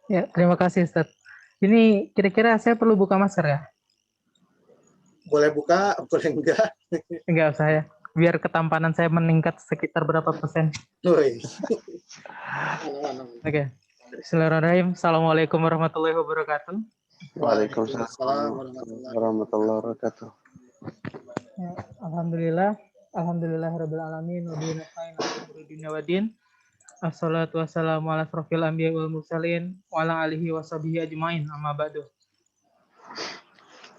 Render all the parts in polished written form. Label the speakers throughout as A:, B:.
A: Ya, terima kasih Ustaz. Ini kira-kira saya perlu buka masker ya?
B: Boleh buka, boleh enggak.
A: Enggak usah ya. Biar ketampanan saya meningkat sekitar berapa persen.
B: Woi.
A: Oke. Bismillahirrahmanirrahim. Assalamualaikum warahmatullahi wabarakatuh.
B: Waalaikumsalam
C: Warahmatullahi wabarakatuh.
A: Ya, Alhamdulillah. Alhamdulillahirabbil alamin wa bihi nasta'in ala umuri dunya waddin. Assalatu wassalamu ala asrofil anbiya wal mursalin wa ala alihi washabihi ajmain. Amma ba'du.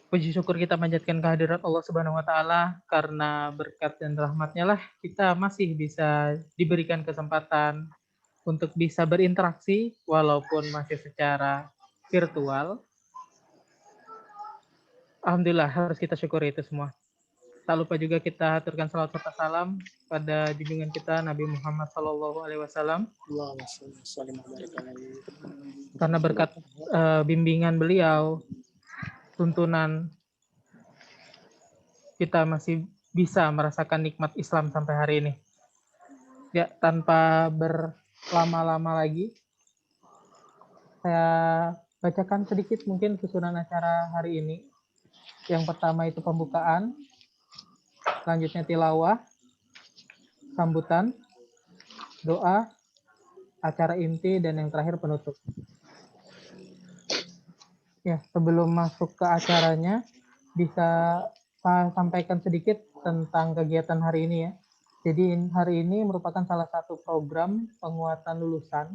A: Puji syukur kita panjatkan kehadirat Allah Subhanahu wa taala karena berkat dan rahmatnya lah kita masih bisa diberikan kesempatan untuk bisa berinteraksi walaupun masih secara virtual. Alhamdulillah harus kita syukuri itu semua. Tak lupa juga kita aturkan salawat serta salam pada junjungan kita Nabi Muhammad SAW karena berkat bimbingan beliau, tuntunan, kita masih bisa merasakan nikmat Islam sampai hari ini. Ya, tanpa berlama-lama lagi, saya bacakan sedikit mungkin susunan acara hari ini. Yang pertama itu pembukaan, selanjutnya tilawah, sambutan, doa, acara inti, dan yang terakhir penutup. Ya, sebelum masuk ke acaranya, bisa saya sampaikan sedikit tentang kegiatan hari ini ya. Jadi hari ini merupakan salah satu program penguatan lulusan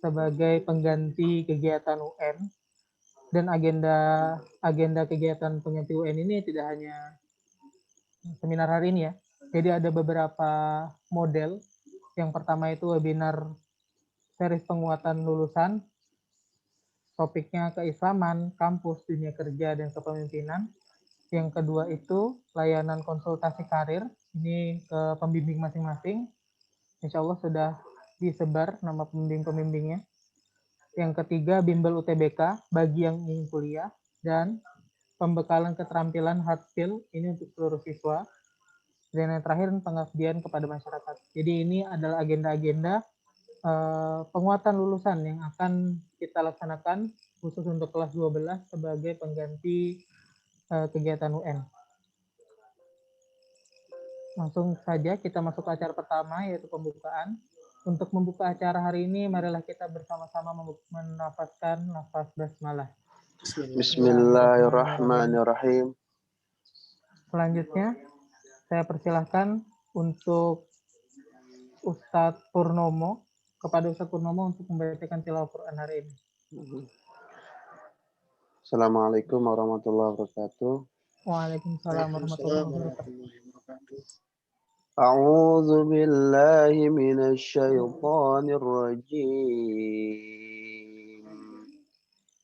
A: sebagai pengganti kegiatan UN, dan agenda kegiatan pengganti UN ini tidak hanya seminar hari ini ya. Jadi ada beberapa model. Yang pertama itu webinar series penguatan lulusan, topiknya keislaman, kampus, dunia kerja, dan kepemimpinan. Yang kedua itu layanan konsultasi karir, ini ke pembimbing masing-masing. Insya Allah sudah disebar nama pembimbing-pembimbingnya. Yang ketiga bimbel UTBK bagi yang ingin kuliah, dan pembekalan keterampilan hard skill ini untuk seluruh siswa. Dan yang terakhir pengabdian kepada masyarakat. Jadi ini adalah agenda-agenda penguatan lulusan yang akan kita laksanakan khusus untuk kelas 12 sebagai pengganti kegiatan UN. Langsung saja kita masuk ke acara pertama, yaitu pembukaan. Untuk membuka acara hari ini, marilah kita bersama-sama menafaskan nafas basmalah.
C: Bismillahirrahmanirrahim.
A: Selanjutnya, saya persilahkan untuk Ustadz Purnomo, kepada Ustadz Purnomo untuk membacakan tilawah Quran hari ini.
C: Assalamualaikum warahmatullahi wabarakatuh.
A: Waalaikumsalam warahmatullahi wabarakatuh.
C: A'udzu billahi minasy syaithanir rajim.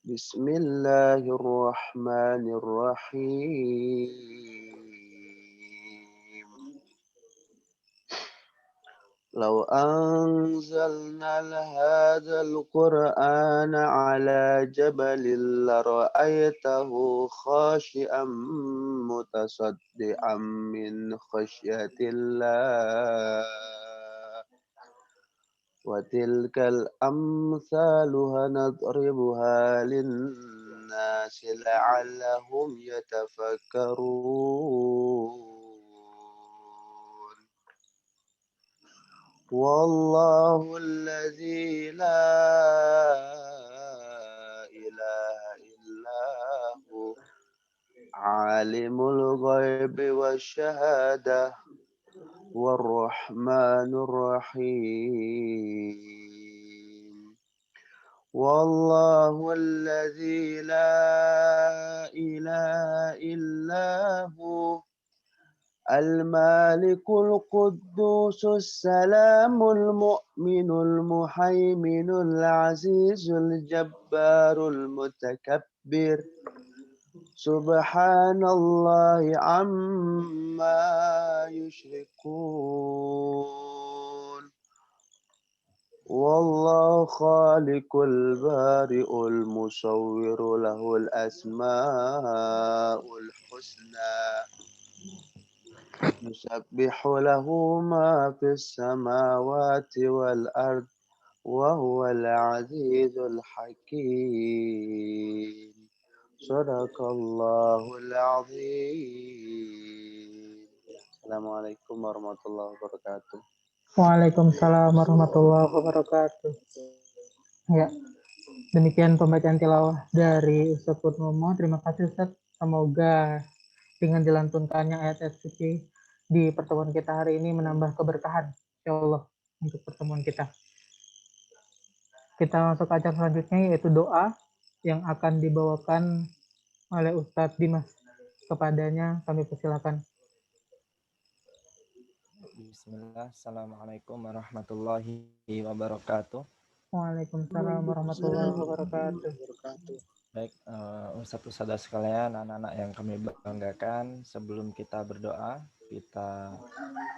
C: Bismillahirrahmanirrahim. لو أنزلنا هذا القرآن على جبل لرأيته خاشعا متصدعا من خشية الله وتلك الأمثال نضربها للناس لعلهم يتفكرون والله الذي لا إله إلا هو عالم الغيب والشهادة والرحمن الرحيم والله الذي لا إله إلا هو المالك القدوس السلام المؤمن المهيمن العزيز الجبار المتكبر سبحان الله عما يشركون والله خالق البارئ المصور له الأسماء الحسنى يسبح له ما في السماوات والأرض وهو العزيز الحكيم صدق الله العظيم. Assalamualaikum warahmatullahi wabarakatuh.
A: Waalaikumsalam warahmatullahi wabarakatuh. Ya, demikian pembacaan tilawah dari Ustaz Purnomo. Terima kasih Ustaz. Semoga dengan dilantunkannya ayat-ayat suci di pertemuan kita hari ini menambah keberkahan, insya Allah, untuk pertemuan kita. Kita masuk ke acara selanjutnya, yaitu doa yang akan dibawakan oleh Ustadz Dimas. Kepadanya kami persilakan.
D: Bismillah, Assalamualaikum warahmatullahi wabarakatuh.
A: Waalaikumsalam warahmatullahi wabarakatuh.
D: Baik, Ustadz-ustadzah sekalian, anak-anak yang kami banggakan, sebelum kita berdoa, kita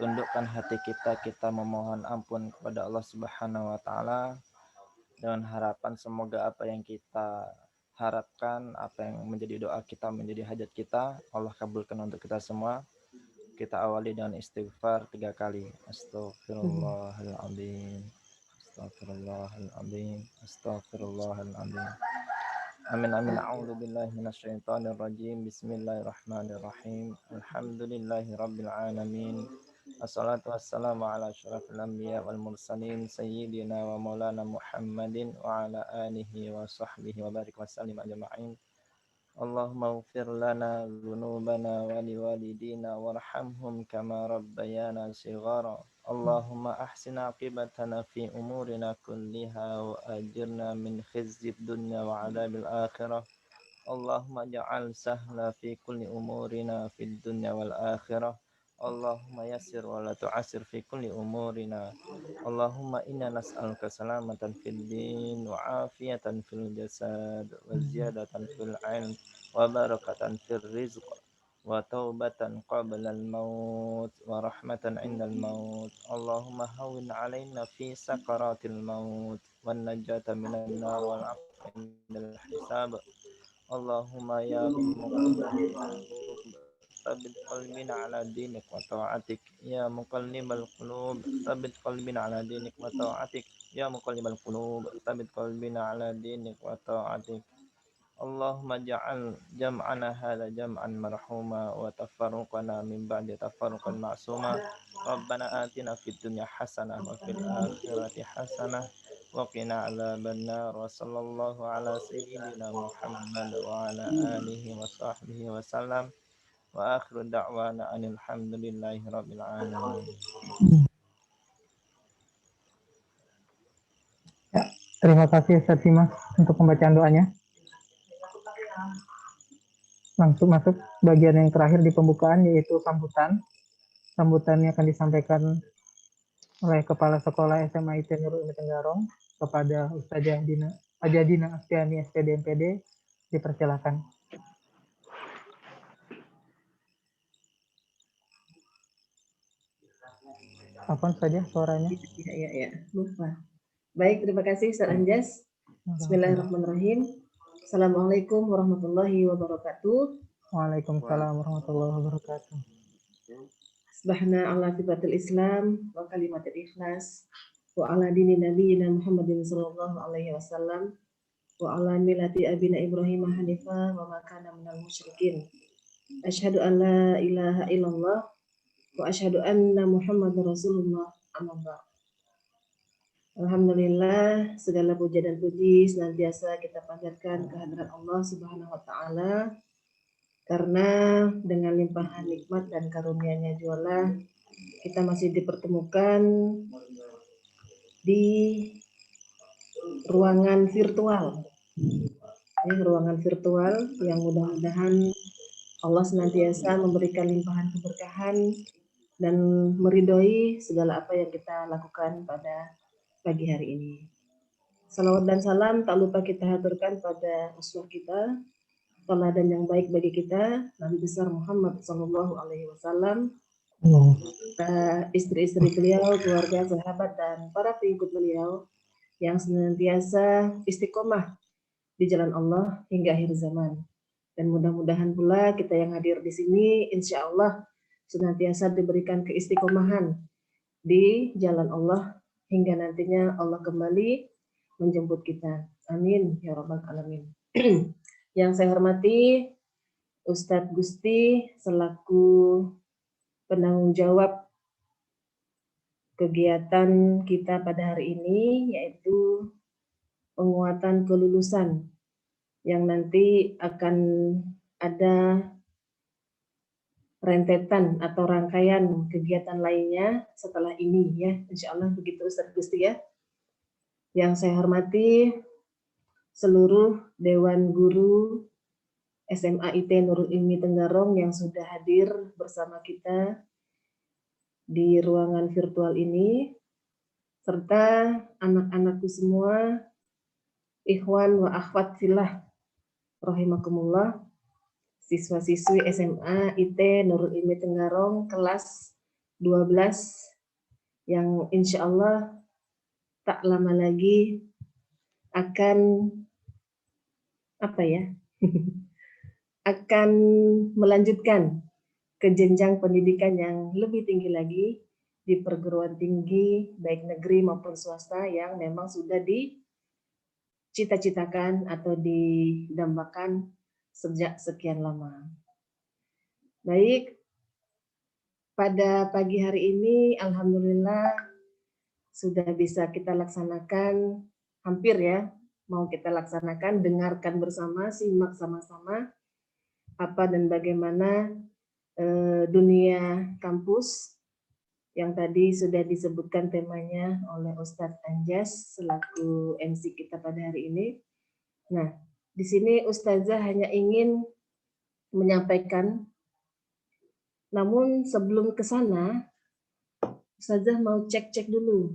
D: tundukkan hati kita memohon ampun kepada Allah Subhanahu wa Ta'ala dengan harapan semoga apa yang kita harapkan, apa yang menjadi doa kita, menjadi hajat kita, Allah kabulkan untuk kita semua. Kita awali dengan istighfar 3 kali. Astaghfirullahaladzim. Astaghfirullahaladzim. Astaghfirullahaladzim. Amin amin. A'udzu billahi minasyaitonir rajim. Bismillahirrahmanirrahim. Alhamdulillahi rabbil alamin. Assalatu wassalamu ala asyrafil anbiya wal mursalin sayyidina wa maulana Muhammadin wa ala alihi wa sahbihi wa barik wa sallim ajma'in. Allahumma ighfir lana dhunubana wa liwalidina warhamhum kama rabbayana shighara. Allahumma ahsin aqibatana fi umurina kulliha wa ajirna min khizyid dunya wa adzabil akhirah. Allahumma ja'al sahla fi kulli umurina fid dunya wal akhirah. Allahumma yassir wa la tu'assir fi kulli umurina. Allahumma inna nas'aluka salamatan fid din wa afiyatan fil jasad wa ziyadatan fil ilm wa barakatan fil rizq wa taubatan qabla al maut wa rahmatan 'inda al maut. Allahumma hawwin 'alaina fi sakaratil maut wan najata minan nar wal 'afwa 'indal hisab. Allahumma ya muqallibal qulub tsabbit qalbina ala dinik wa ta'atik. Ya muqallibal qulub tsabbit qalbina ala dinik wa ta'atik. Ya muqallibal qulub tsabbit qalbina ala dinik wa ta'atik. Allahumma ja'al jam'ana hadha jam'an marhuma wa tafarruqana min ba'di tafarruqan ma'suma. Rabbana atina fid dunya hasanah wa fil akhirati hasanah wa qina adzaban nar. Wa sallallahu ala sayyidina Muhammad wa ala alihi wa sahbihi wa sallam. Wa akhiru da'wana anil hamdulillahi rabbil alamin.
A: Ya, terima kasih Ustadz Dimas untuk pembacaan doanya. Langsung masuk bagian yang terakhir di pembukaan, yaitu sambutan. Sambutannya akan disampaikan oleh Kepala Sekolah SMA IT Nurul Umi Tenggarong kepada Ustazah Hajah Dina Astiani SPD MPD. Dipersilakan. Apa saja suaranya?
E: Ya, lupa. Baik, terima kasih Ustaz Anjas. Bismillahirrahmanirrahim. Assalamualaikum warahmatullahi wabarakatuh.
A: Waalaikumsalam warahmatullahi wabarakatuh.
E: Subhana ala fitratil Islam wa kalimatil ikhlas wa ala dini nabiyina Muhammadin sallallahu alaihi wasallam wa ala millati abina Ibrahim hanifah wa ma kana minal musyrikin. Asyhadu an la ilaha illallah wa asyhadu anna Muhammadar Rasulullah. Amma ba'd. Alhamdulillah, segala puja dan puji senantiasa kita panjatkan kehadirat Allah Subhanahu wa taala, karena dengan limpahan nikmat dan karunia-Nya jualah kita masih dipertemukan di ruangan virtual. Ini ruangan virtual yang mudah-mudahan Allah senantiasa memberikan limpahan keberkahan dan meridhoi segala apa yang kita lakukan pada pagi hari ini. Salawat dan salam tak lupa kita haturkan pada uswah kita, teladan yang baik bagi kita, Nabi besar Muhammad Sallallahu Alaihi Wasallam, istri-istri beliau, keluarga, sahabat, dan para pengikut beliau yang senantiasa istiqomah di jalan Allah hingga akhir zaman. Dan mudah-mudahan pula kita yang hadir di sini, insya Allah senantiasa diberikan keistiqomahan di jalan Allah hingga nantinya Allah kembali menjemput kita. Amin ya rabbal alamin. Yang saya hormati Ustadz Gusti selaku penanggung jawab kegiatan kita pada hari ini, yaitu penguatan kelulusan yang nanti akan ada rentetan atau rangkaian kegiatan lainnya setelah ini ya, insya Allah begitu Ustadz Gusti ya. Yang saya hormati seluruh Dewan Guru SMA IT Nurul Ilmi Tenggarong yang sudah hadir bersama kita di ruangan virtual ini, serta anak-anakku semua, ikhwan wa akhwat fillah rahimakumullah, siswa-siswi SMA IT Nurul Ilmi Tenggarong kelas 12 yang insya Allah tak lama lagi akan akan melanjutkan ke jenjang pendidikan yang lebih tinggi lagi di perguruan tinggi baik negeri maupun swasta yang memang sudah dicita-citakan atau didambakan sejak sekian lama. Baik, pada pagi hari ini alhamdulillah sudah bisa kita laksanakan, hampir ya, mau kita laksanakan, dengarkan bersama, simak sama-sama apa dan bagaimana dunia kampus yang tadi sudah disebutkan temanya oleh Ustadz Anjas selaku MC kita pada hari ini. Nah, di sini Ustazah hanya ingin menyampaikan, namun sebelum ke sana, Ustazah mau cek-cek dulu.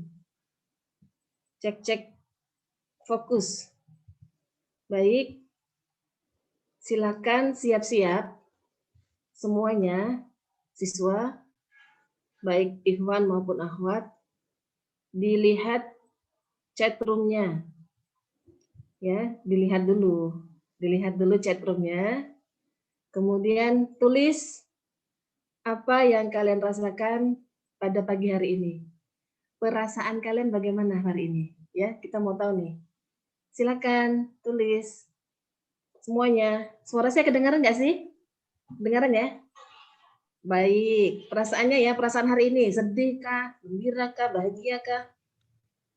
E: Cek-cek fokus. Baik, silakan siap-siap semuanya, siswa, baik ikhwan maupun akhwat, dilihat chat room-nya. Ya, dilihat dulu chat room-nya. Kemudian tulis apa yang kalian rasakan pada pagi hari ini. Perasaan kalian bagaimana hari ini? Ya, kita mau tahu nih. Silakan tulis semuanya. Suara saya kedengaran nggak sih? Dengaran ya? Baik, perasaannya ya, perasaan hari ini, sedih kah, gembira kah, bahagia kah?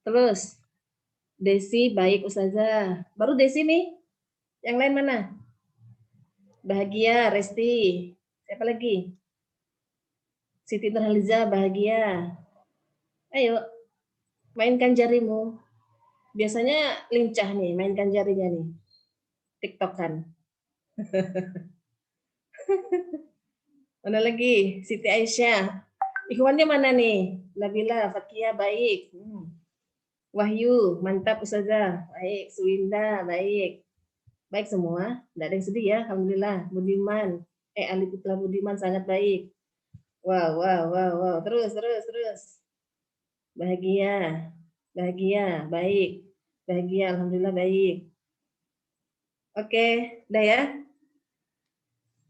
E: Terus, Desi, baik Ustazah. Baru Desi nih, yang lain mana? Bahagia, Resti. Siapa lagi? Siti Nurhaliza, bahagia. Ayo, mainkan jarimu. Biasanya lincah nih, mainkan jarinya nih. TikTok-an. Mana lagi? Siti Aisyah. Ikhwannya mana nih? Nabila, Fakia, baik. Wahyu, mantap Ustazah. Baik, Suwinda, baik. Baik semua, tidak ada yang sedih ya, alhamdulillah. Budiman, Ali Putra Budiman sangat baik. Wow. Terus. Bahagia, baik. Bahagia, alhamdulillah baik. Oke, udah ya?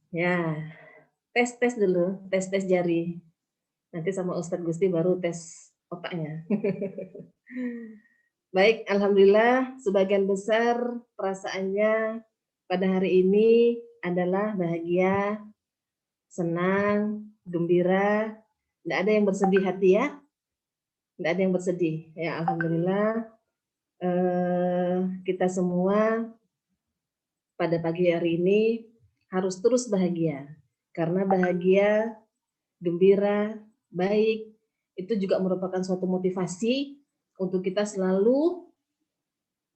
E: Ya, tes dulu, tes jari. Nanti sama Ustadz Gusti baru tes otaknya. Baik, alhamdulillah sebagian besar perasaannya pada hari ini adalah bahagia, senang, gembira, tidak ada yang bersedih hati ya. Tidak ada yang bersedih. Ya, alhamdulillah kita semua pada pagi hari ini harus terus bahagia. Karena bahagia, gembira, baik, itu juga merupakan suatu motivasi untuk kita selalu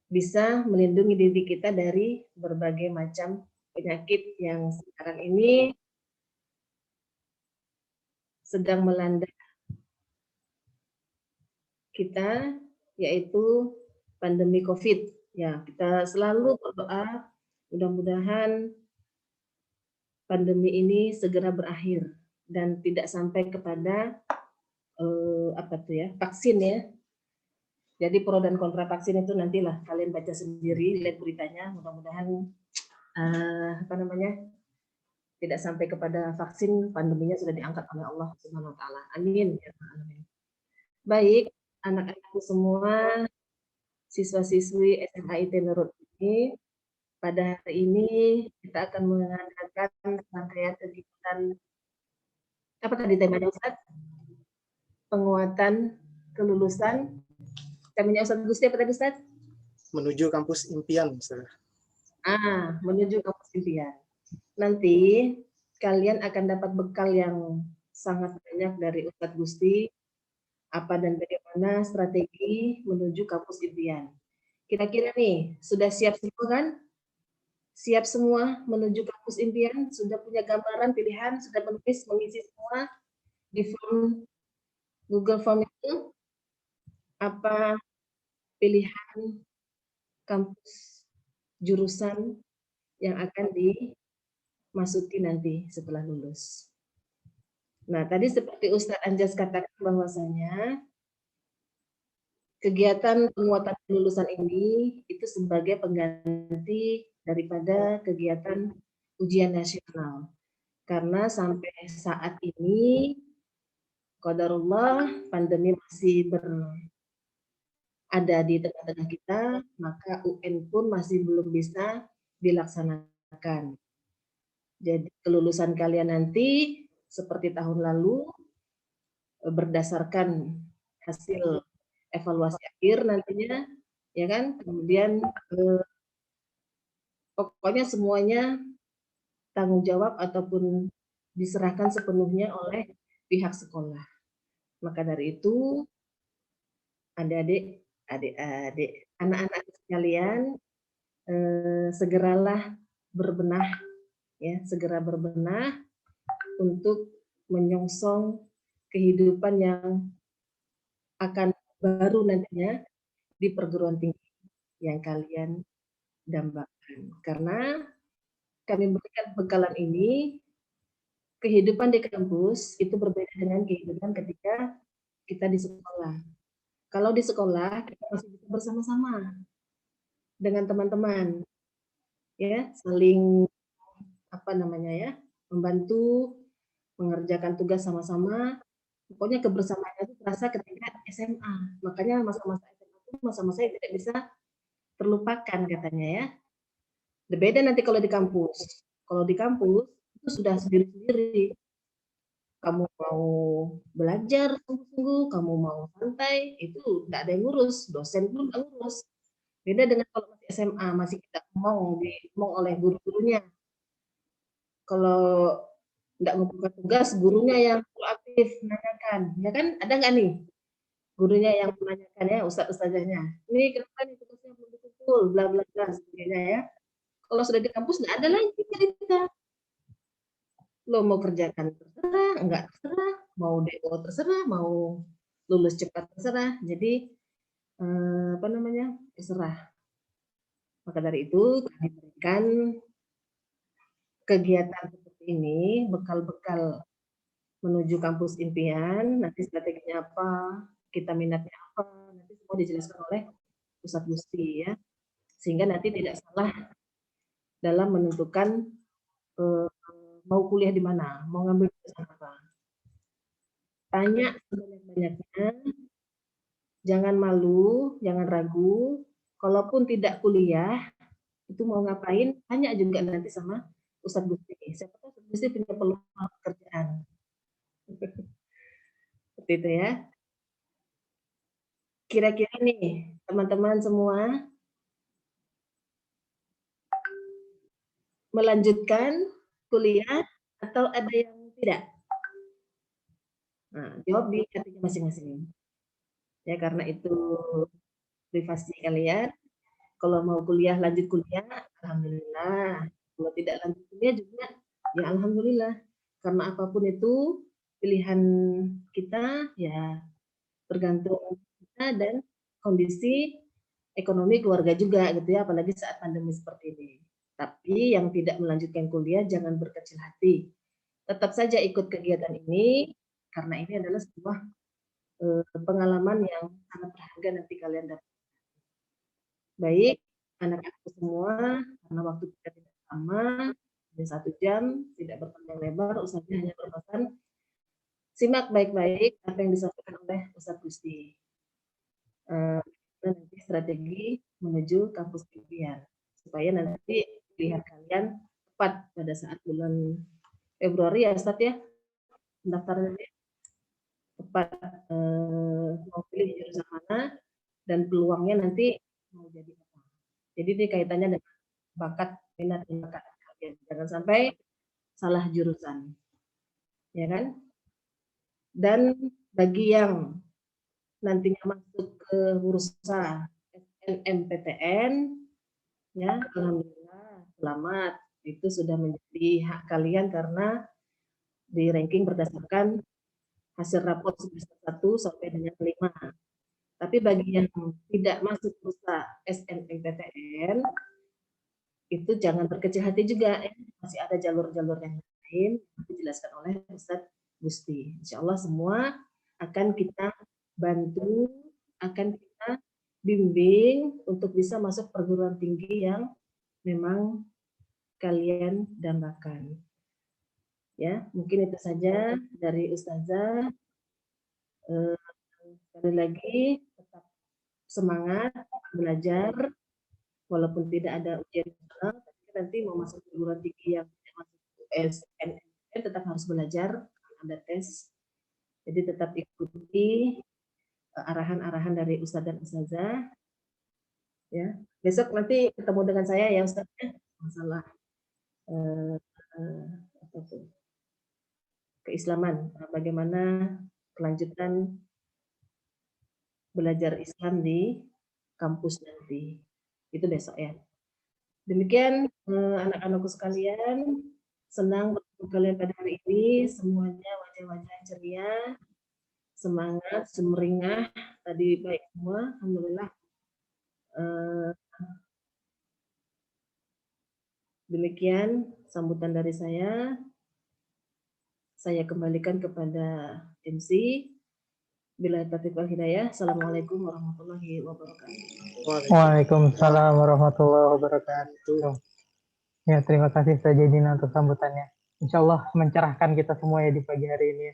E: bisa melindungi diri kita dari berbagai macam penyakit yang sekarang ini sedang melanda kita, yaitu pandemi COVID. Ya, kita selalu berdoa mudah-mudahan pandemi ini segera berakhir dan tidak sampai kepada vaksin ya. Jadi pro dan kontra vaksin itu nantilah kalian baca sendiri, lihat beritanya. Mudah-mudahan tidak sampai kepada vaksin, pandeminya sudah diangkat oleh Allah Subhanahu wa taala. Amin ya Rabbal alamin. Baik, anak-anakku semua, siswa-siswi SMA IT Nurul ini, pada hari ini kita akan mengadakan rangkaian kegiatan, apa tadi temanya Ustaz? Penguatan kelulusan. Temanya Ustaz Gusti apa tadi Ustaz?
B: Menuju kampus impian, Ustaz.
E: Menuju kampus impian. Nanti kalian akan dapat bekal yang sangat banyak dari Ustadz Gusti, apa dan bagaimana strategi menuju kampus impian. Kira-kira nih, sudah siap semua kan? Siap semua menuju kampus impian? Sudah punya gambaran, pilihan, sudah menulis, mengisi semua di form Google Form itu? Apa pilihan kampus jurusan yang akan dimasuki nanti setelah lulus? Nah, tadi seperti Ustadz Anjas katakan bahwasanya kegiatan penguatan kelulusan ini itu sebagai pengganti daripada kegiatan ujian nasional. Karena sampai saat ini, qadarullah, pandemi masih berada di tengah-tengah kita, maka UN pun masih belum bisa dilaksanakan. Jadi kelulusan kalian nanti seperti tahun lalu berdasarkan hasil evaluasi akhir nantinya, ya kan? Kemudian pokoknya semuanya tanggung jawab ataupun diserahkan sepenuhnya oleh pihak sekolah. Maka dari itu, adik-adik, anak-anak sekalian, segeralah berbenah, ya, segera berbenah untuk menyongsong kehidupan yang akan baru nantinya di perguruan tinggi yang kalian dambakan. Karena kami berikan bekalan ini, kehidupan di kampus itu berbeda dengan kehidupan ketika kita di sekolah. Kalau di sekolah kita masih bisa bersama-sama dengan teman-teman, ya, saling membantu mengerjakan tugas sama-sama. Pokoknya kebersamaannya itu terasa ketika SMA. Makanya masa-masa SMA itu masa-masa yang tidak bisa terlupakan katanya ya. Beda nanti kalau di kampus. Kalau di kampus itu sudah sendiri-sendiri. Kamu mau belajar sungguh-sungguh, kamu mau santai, itu tidak ada yang ngurus, dosen pun nggak ngurus. Beda dengan kalau masih SMA, masih kita ngomong oleh guru-gurunya. Kalau nggak ngumpulkan tugas, gurunya yang proaktif menanyakan, ya kan? Ada nggak nih gurunya yang menanyakan ya, ustadz-ustadzahnya, ini kenapa nih tugasnya belum dikumpul, bla bla bla sebagainya ya. Kalau sudah di kampus nggak ada lagi cerita. Lo mau kerjakan terserah, enggak terserah, mau DO terserah, mau lulus cepat terserah. Jadi terserah. Maka dari itu kami berikan kegiatan seperti ini, bekal-bekal menuju kampus impian, nanti strateginya apa, kita minatnya apa, nanti semua dijelaskan oleh Ustadz Gusti ya, sehingga nanti tidak salah dalam menentukan mau kuliah di mana, mau ngambil jurusan apa. Tanya sebanyak-banyaknya, jangan malu, jangan ragu, kalaupun tidak kuliah, itu mau ngapain, tanya juga nanti sama Ustadz Gusti. Siapa tahu Ustadz Gusti punya peluang pekerjaan. Seperti itu ya. Kira-kira nih, teman-teman semua, melanjutkan kuliah atau ada yang tidak? Nah, jawab di hatinya masing-masing. Ya, karena itu privasi kalian. Kalau mau kuliah, lanjut kuliah, alhamdulillah. Kalau tidak lanjut kuliah juga, ya alhamdulillah. Karena apapun itu pilihan kita, ya tergantung kita dan kondisi ekonomi keluarga juga gitu ya, apalagi saat pandemi seperti ini. Tapi yang tidak melanjutkan kuliah jangan berkecil hati. Tetap saja ikut kegiatan ini karena ini adalah sebuah pengalaman yang sangat berharga nanti kalian dapat. Baik, anak-anak semua, karena waktu kita tidak lama, hanya 1 jam, tidak berpanjang lebar, Ustaznya hanya berpesan, simak baik-baik apa yang disampaikan oleh Ustadz Gusti. nanti strategi menuju kampus impian supaya nanti pilihan kalian tepat pada saat bulan Februari ya Ustaz ya, pendaftaran tepat mau pilih jurusan mana dan peluangnya nanti mau jadi apa. Jadi ini kaitannya dengan bakat, minat, dan bakat kalian. Jangan sampai salah jurusan, ya kan? Dan bagi yang nantinya masuk ke bursa SNMPTN, ya alhamdulillah selamat, itu sudah menjadi hak kalian karena di ranking berdasarkan hasil rapor semester 1 sampai dengan 5. Tapi bagi yang tidak masuk bursa SNMPTN, itu jangan berkecil hati juga, masih ada jalur-jalur yang lain dijelaskan oleh Ustadz Gusti. Insya Allah semua akan kita bantu, akan kita bimbing untuk bisa masuk perguruan tinggi yang memang kalian dambakan. Ya, mungkin itu saja dari Ustazah. Sekali lagi tetap semangat belajar walaupun tidak ada ujian nasional, tapi nanti mau masuk perguruan tinggi yang masuk SNM tetap harus belajar, ada tes. Jadi tetap ikuti arahan-arahan dari Ustadz dan Ustazah. Ya, besok nanti ketemu dengan saya ya Ustadz, masalah keislaman, bagaimana kelanjutan belajar Islam di kampus nanti. Itu besok ya. Demikian anak-anakku sekalian, senang bertemu kalian pada hari ini, semuanya wajah-wajah ceria, semangat, sumringah, tadi baik semua, alhamdulillah. Demikian sambutan dari saya. Saya kembalikan kepada MC. Bila taufiq wal hidayah. Assalamualaikum warahmatullahi wabarakatuh.
A: Waalaikumsalam warahmatullahi wabarakatuh. Ya, terima kasih Ustazah Dina untuk sambutannya. Insya Allah mencerahkan kita semua ya di pagi hari ini.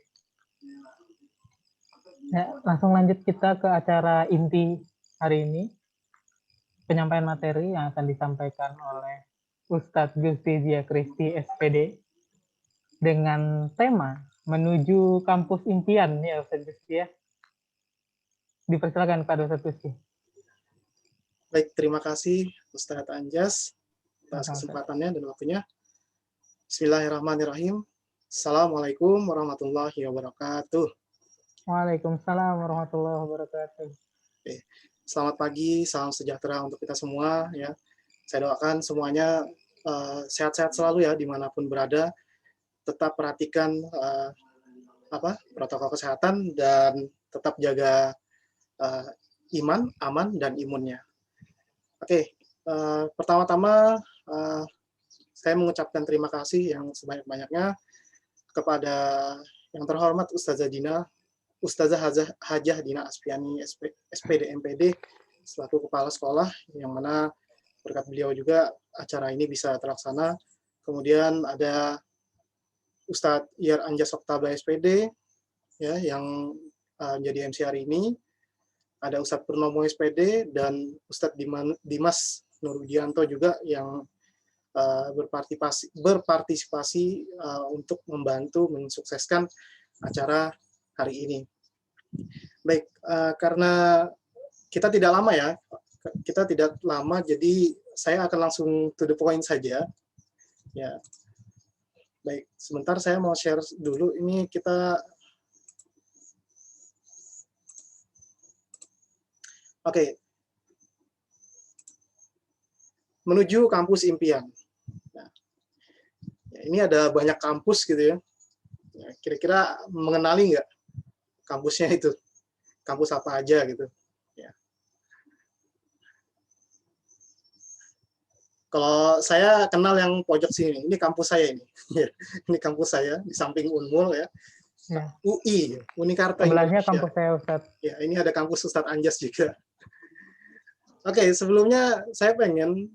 A: Ya, langsung lanjut kita ke acara inti hari ini. Penyampaian materi yang akan disampaikan oleh Ustadz Gusti Zia Kristi SPD dengan tema menuju kampus impian ya Ustadz Gusti ya. Dipersilakan pada Ustadz Gusti.
B: Baik, terima kasih Ustadz Anjas atas kesempatannya dan waktunya. Bismillahirrahmanirrahim. Assalamualaikum warahmatullahi wabarakatuh.
A: Waalaikumsalam warahmatullahi wabarakatuh.
B: Oke. Selamat pagi, salam sejahtera untuk kita semua ya. Saya doakan semuanya sehat-sehat selalu ya dimanapun berada. Tetap perhatikan protokol kesehatan dan tetap jaga iman, aman, dan imunnya. Oke, pertama-tama saya mengucapkan terima kasih yang sebanyak-banyaknya kepada yang terhormat Ustazah Hajah Dina Aspiani SPD MPD selaku kepala sekolah, yang mana berkat beliau juga acara ini bisa terlaksana. Kemudian ada Ustadz Iyar Anjas Oktaba SPD ya, yang menjadi MC hari ini. Ada Ustadz Purnomo SPD dan Ustadz Dimas Nurudianto juga yang berpartisipasi untuk membantu mensukseskan acara hari ini. Baik, karena kita tidak lama, jadi saya akan langsung to the point saja. Ya, baik. Sebentar saya mau share dulu. Ini kita. Oke. Menuju kampus impian. Nah, ya, ini ada banyak kampus gitu ya. Kira-kira mengenali nggak kampusnya itu? Kampus apa aja gitu. Ya. Kalau saya kenal yang pojok sini, ini kampus saya ini. Ini kampus saya di samping Unmul ya.
A: Ya.
B: UI, Unikarta.
A: Sebelahnya kampus saya Ustadz.
B: Ya, ini ada kampus Ustadz Anjas juga. Oke, sebelumnya saya pengen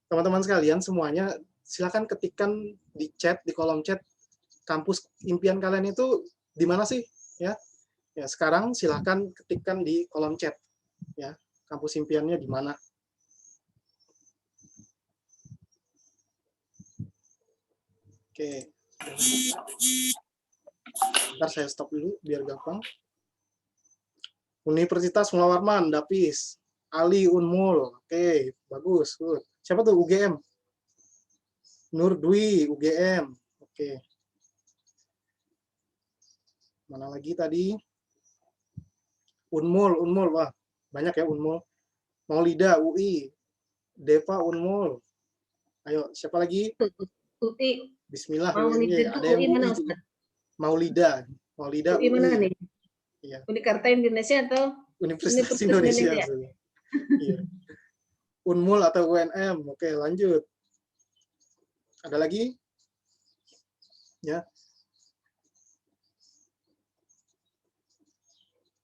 B: teman-teman sekalian semuanya silakan ketikkan di chat, di kolom chat, kampus impian kalian itu di mana sih? Ya, Ya, sekarang silakan ketikkan di kolom chat ya, kampus impiannya di mana. Oke. Ntar saya stop dulu biar gampang. Universitas Mula Warman, Dapis, Ali Unmul. Oke, bagus, good. Siapa tuh UGM? Nur Dwi, UGM. Oke. Mana lagi tadi? Unmul, wah banyak ya Unmul. Maulida, UI. Deva, Unmul. Ayo, siapa lagi?
E: UI.
B: Bismillah.
E: Mau nitip
B: Ada
E: tuh
B: yang
E: UI mana,
B: UI juga.
E: Ustaz?
B: Maulida,
E: UI mana nih?
B: Iya.
E: Unikarta Indonesia atau
B: Universitas Indonesia.
E: Indonesia?
B: Iya. Unmul atau UNM. Oke, lanjut. Ada lagi? Ya.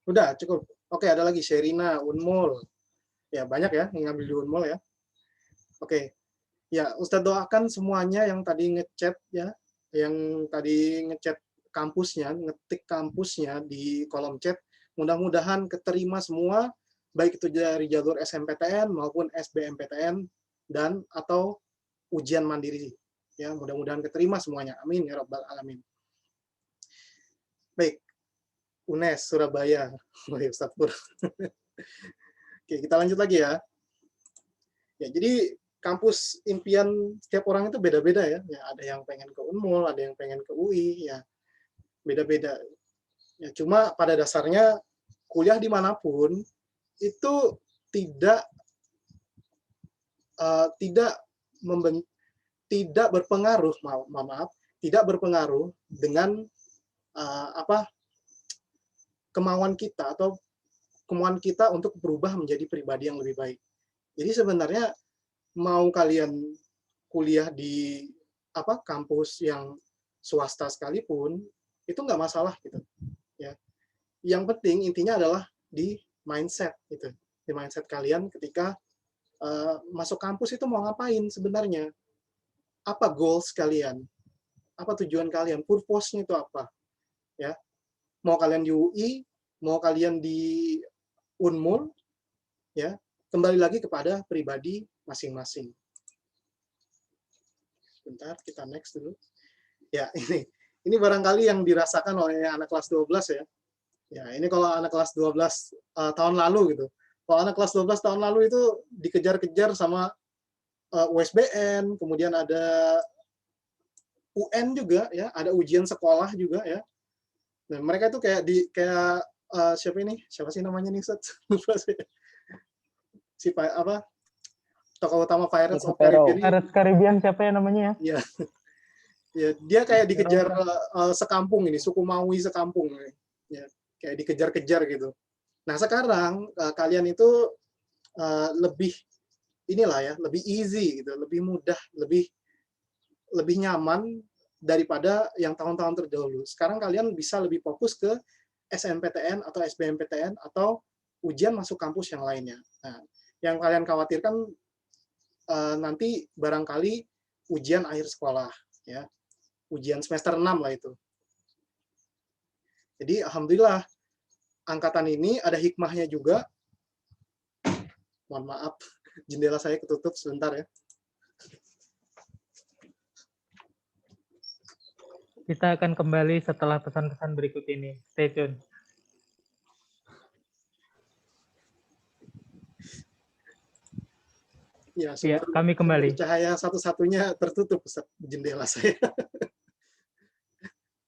B: Udah, cukup. Oke, ada lagi Sherina, Unmul. Ya, banyak ya yang ngambil di Unmul ya. Oke. Ya, Ustadz doakan semuanya yang tadi ngechat ya, yang tadi ngechat kampusnya, ngetik kampusnya di kolom chat, mudah-mudahan keterima semua, baik itu dari jalur SNMPTN maupun SBMPTN dan atau ujian mandiri. Ya, mudah-mudahan keterima semuanya. Amin ya rabbal alamin. Baik. UNES Surabaya. Ustadz Pur. Oke, kita lanjut lagi ya. Ya, jadi kampus impian setiap orang itu beda-beda ya. Ya, ada yang pengen ke Unmul, ada yang pengen ke UI, ya beda-beda. Ya, cuma pada dasarnya kuliah dimanapun itu tidak tidak berpengaruh, maaf, tidak berpengaruh dengan kemauan kita atau kemauan kita untuk berubah menjadi pribadi yang lebih baik. Jadi sebenarnya mau kalian kuliah di kampus yang swasta sekalipun itu nggak masalah gitu ya. Yang penting intinya adalah di mindset gitu, di mindset kalian ketika masuk kampus itu mau ngapain sebenarnya, apa goals kalian, apa tujuan kalian, purpose-nya itu apa ya. Mau kalian di UI, mau kalian di Unmul ya, kembali lagi kepada pribadi masing-masing. Bentar, kita next dulu. Ya, ini barangkali yang dirasakan oleh anak kelas 12 ya. Ya, ini kalau anak kelas 12 tahun lalu gitu. Kalau anak kelas 12 tahun lalu itu dikejar-kejar sama USBN, kemudian ada UN juga ya, ada ujian sekolah juga ya. Nah, mereka itu kayak siapa sih namanya nih, Ustaz? Lupa sih. Tokoh utama Pirates of Caribbean.
A: Pirates Caribbean siapa ya namanya
B: ya? Ya, dia kayak dikejar sekampung ini, suku Maui sekampung. Ya, kayak dikejar-kejar gitu. Nah, sekarang kalian itu lebih lebih easy gitu, lebih mudah, lebih nyaman daripada yang tahun-tahun terdahulu. Sekarang kalian bisa lebih fokus ke SNMPTN atau SBMPTN atau ujian masuk kampus yang lainnya. Nah, yang kalian khawatirkan nanti barangkali ujian akhir sekolah ya. Ujian semester 6 lah itu. Jadi alhamdulillah angkatan ini ada hikmahnya juga. Mohon maaf, jendela saya ketutup sebentar ya.
A: Kita akan kembali setelah pesan-pesan berikut ini. Stay tune.
B: Ya,
A: kami kembali.
B: Cahaya satu-satunya tertutup jendela saya.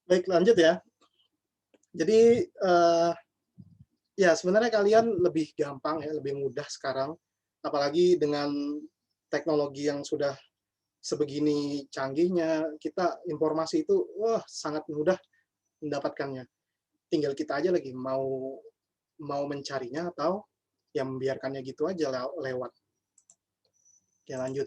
B: Baik, lanjut ya. Jadi ya sebenarnya kalian lebih gampang ya, lebih mudah sekarang, apalagi dengan teknologi yang sudah sebegini canggihnya, kita informasi itu sangat mudah mendapatkannya. Tinggal kita aja lagi mau mencarinya atau yang membiarkannya gitu aja lewat. Oke, lanjut.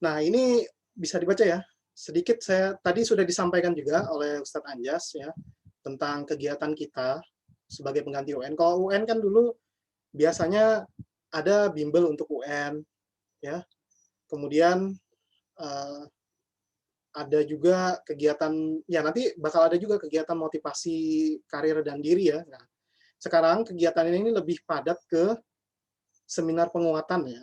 B: Nah, ini bisa dibaca ya. Sedikit saya tadi sudah disampaikan juga oleh Ustadz Anjas ya tentang kegiatan kita sebagai pengganti UN. Kalau UN kan dulu biasanya ada bimbel untuk UN ya. Kemudian ada juga kegiatan, ya nanti bakal ada juga kegiatan motivasi karir dan diri ya. Nah, sekarang kegiatan ini lebih padat ke seminar penguatan ya.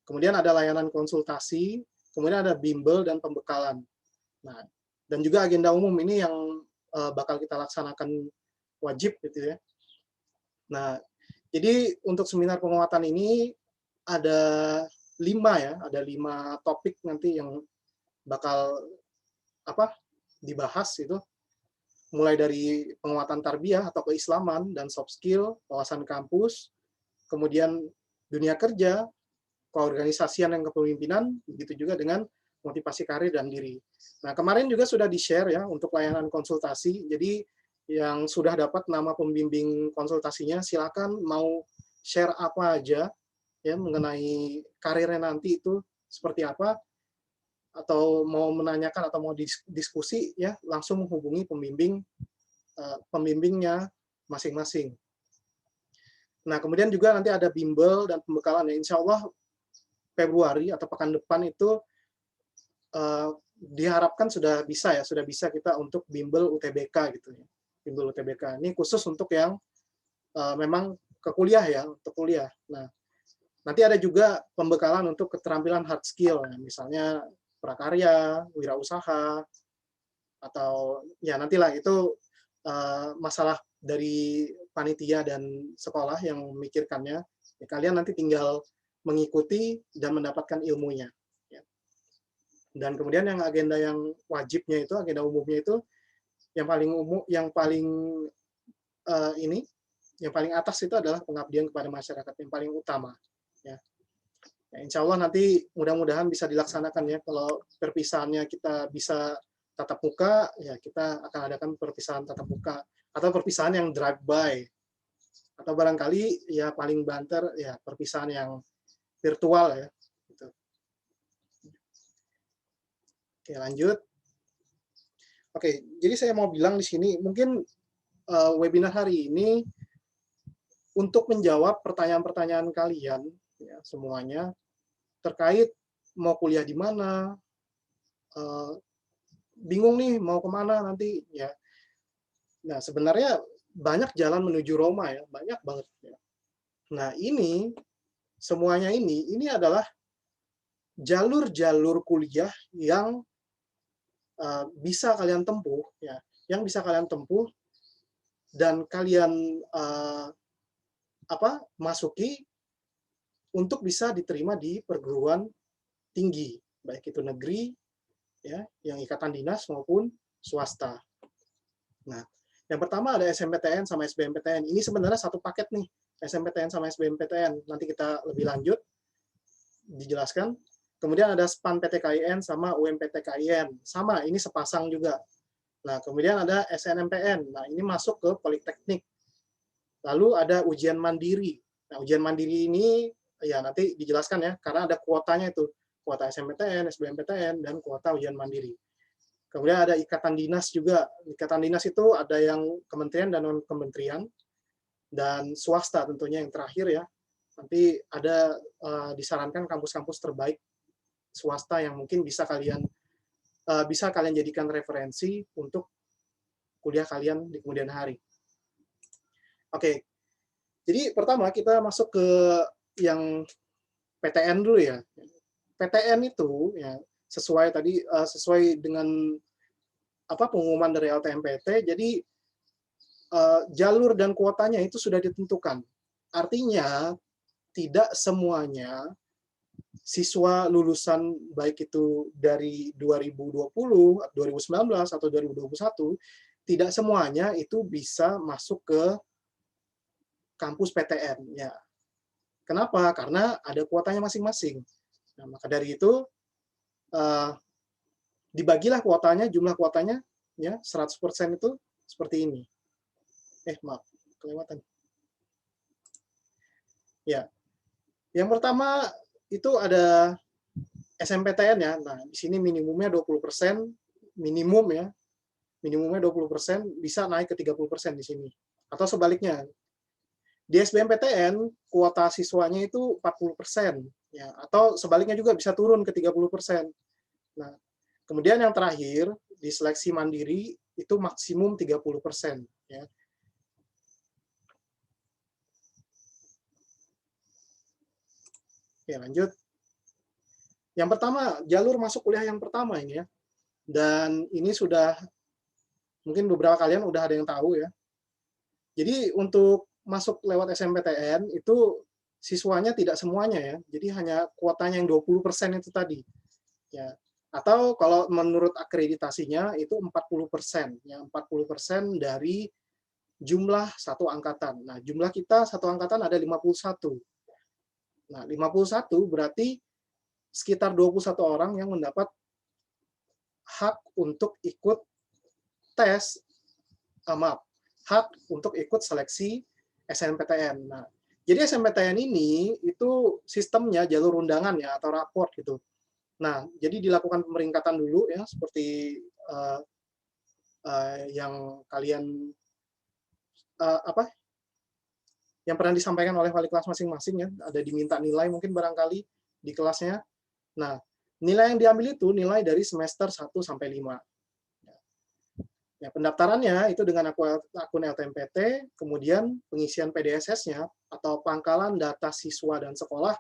B: Kemudian ada layanan konsultasi, kemudian ada bimbel dan pembekalan. Nah, dan juga agenda umum ini yang bakal kita laksanakan wajib gitu ya. Nah, jadi untuk seminar penguatan ini ada 5 ya, ada 5 topik nanti yang bakal dibahas itu, mulai dari penguatan tarbiyah atau keislaman dan soft skill, wawasan kampus, kemudian dunia kerja, keorganisasian dan kepemimpinan, begitu juga dengan motivasi karir dan diri. Nah, kemarin juga sudah di-share ya untuk layanan konsultasi. Jadi yang sudah dapat nama pembimbing konsultasinya, silakan mau share apa aja ya mengenai karirnya nanti itu seperti apa, atau mau menanyakan atau mau diskusi ya langsung menghubungi pembimbingnya masing-masing. Nah, kemudian juga nanti ada bimbel dan pembekalan ya. Insya Allah Februari atau pekan depan itu diharapkan sudah bisa kita untuk bimbel UTBK gitu ya. Bimbel UTBK ini khusus untuk yang memang ke kuliah ya, untuk kuliah. Nah, nanti ada juga pembekalan untuk keterampilan hard skill, ya. Misalnya prakarya, wirausaha, atau ya nantilah itu masalah dari panitia dan sekolah yang memikirkannya. Ya, kalian nanti tinggal mengikuti dan mendapatkan ilmunya. Ya. Dan kemudian yang agenda yang wajibnya itu, agenda umumnya itu yang paling umum, yang paling atas itu adalah pengabdian kepada masyarakat yang paling utama. Ya. Ya, insya Allah nanti mudah-mudahan bisa dilaksanakan ya. Kalau perpisahannya kita bisa tatap muka, ya kita akan adakan perpisahan tatap muka atau perpisahan yang drive-by. Atau barangkali ya paling banter ya perpisahan yang virtual ya. Gitu. Oke, lanjut. Oke, jadi saya mau bilang di sini mungkin webinar hari ini untuk menjawab pertanyaan-pertanyaan kalian ya, semuanya terkait mau kuliah di mana, bingung nih mau kemana nanti ya. Nah, sebenarnya banyak jalan menuju Roma ya, banyak banget ya. Nah, ini semuanya ini adalah jalur-jalur kuliah yang bisa kalian tempuh ya, yang bisa kalian tempuh dan kalian masuki untuk bisa diterima di perguruan tinggi, baik itu negeri ya, yang ikatan dinas maupun swasta. Nah, yang pertama ada SMPTN sama SBMPTN. Ini sebenarnya satu paket nih, SMPTN sama SBMPTN. Nanti kita lebih lanjut dijelaskan. Kemudian ada SPAN PTKIN sama UMPTKIN. Sama, ini sepasang juga. Nah, kemudian ada SNMPN. Nah, ini masuk ke Politeknik. Lalu ada ujian mandiri. Nah, ujian mandiri ini ya nanti dijelaskan ya, karena ada kuotanya itu. Kuota SMPTN, SBMPTN, dan kuota ujian mandiri. Kemudian ada ikatan dinas juga. Ikatan dinas itu ada yang kementerian dan non-kementerian, dan swasta tentunya yang terakhir ya. Nanti ada disarankan kampus-kampus terbaik swasta yang mungkin bisa kalian jadikan referensi untuk kuliah kalian di kemudian hari. Oke, jadi pertama kita masuk ke yang PTN dulu ya. PTN itu ya sesuai dengan pengumuman dari LTMPT, jadi jalur dan kuotanya itu sudah ditentukan. Artinya tidak semuanya siswa lulusan baik itu dari 2020, 2019 atau 2021 tidak semuanya itu bisa masuk ke kampus PTN ya. Kenapa? Karena ada kuotanya masing-masing. Nah, maka dari itu dibagilah kuotanya, jumlah kuotanya ya 100% itu seperti ini. Maaf, kelewatan. Ya. Yang pertama itu ada SMPTN ya. Nah, di sini minimumnya 20%, minimum ya. Minimumnya 20%, bisa naik ke 30% di sini. Atau sebaliknya. Di SBMPTN kuota siswanya itu 40% ya, atau sebaliknya juga bisa turun ke 30%. Nah, Kemudian yang terakhir, di seleksi mandiri itu maksimum 30%. Ya. Oke, lanjut. Yang pertama, jalur masuk kuliah yang pertama ini ya. Dan ini sudah, mungkin beberapa kalian udah ada yang tahu ya. Jadi untuk masuk lewat SNMPTN itu siswanya tidak semuanya ya. Jadi hanya kuotanya yang 20% itu tadi. Ya. Atau kalau menurut akreditasinya itu 40%. Ya, 40% dari jumlah satu angkatan. Nah, jumlah kita satu angkatan ada 51. Nah, 51 berarti sekitar 21 orang yang mendapat hak untuk ikut tes, hak untuk ikut seleksi SNMPTN. Nah, jadi SNMPTN ini itu sistemnya jalur undangan ya atau raport gitu. Nah, jadi dilakukan pemeringkatan dulu ya seperti yang kalian yang pernah disampaikan oleh wali kelas masing-masing ya, ada diminta nilai mungkin barangkali di kelasnya. Nah, nilai yang diambil itu nilai dari semester 1 sampai 5. Ya, pendaftarannya itu dengan akun LTMPT, kemudian pengisian PDSS-nya atau pangkalan data siswa dan sekolah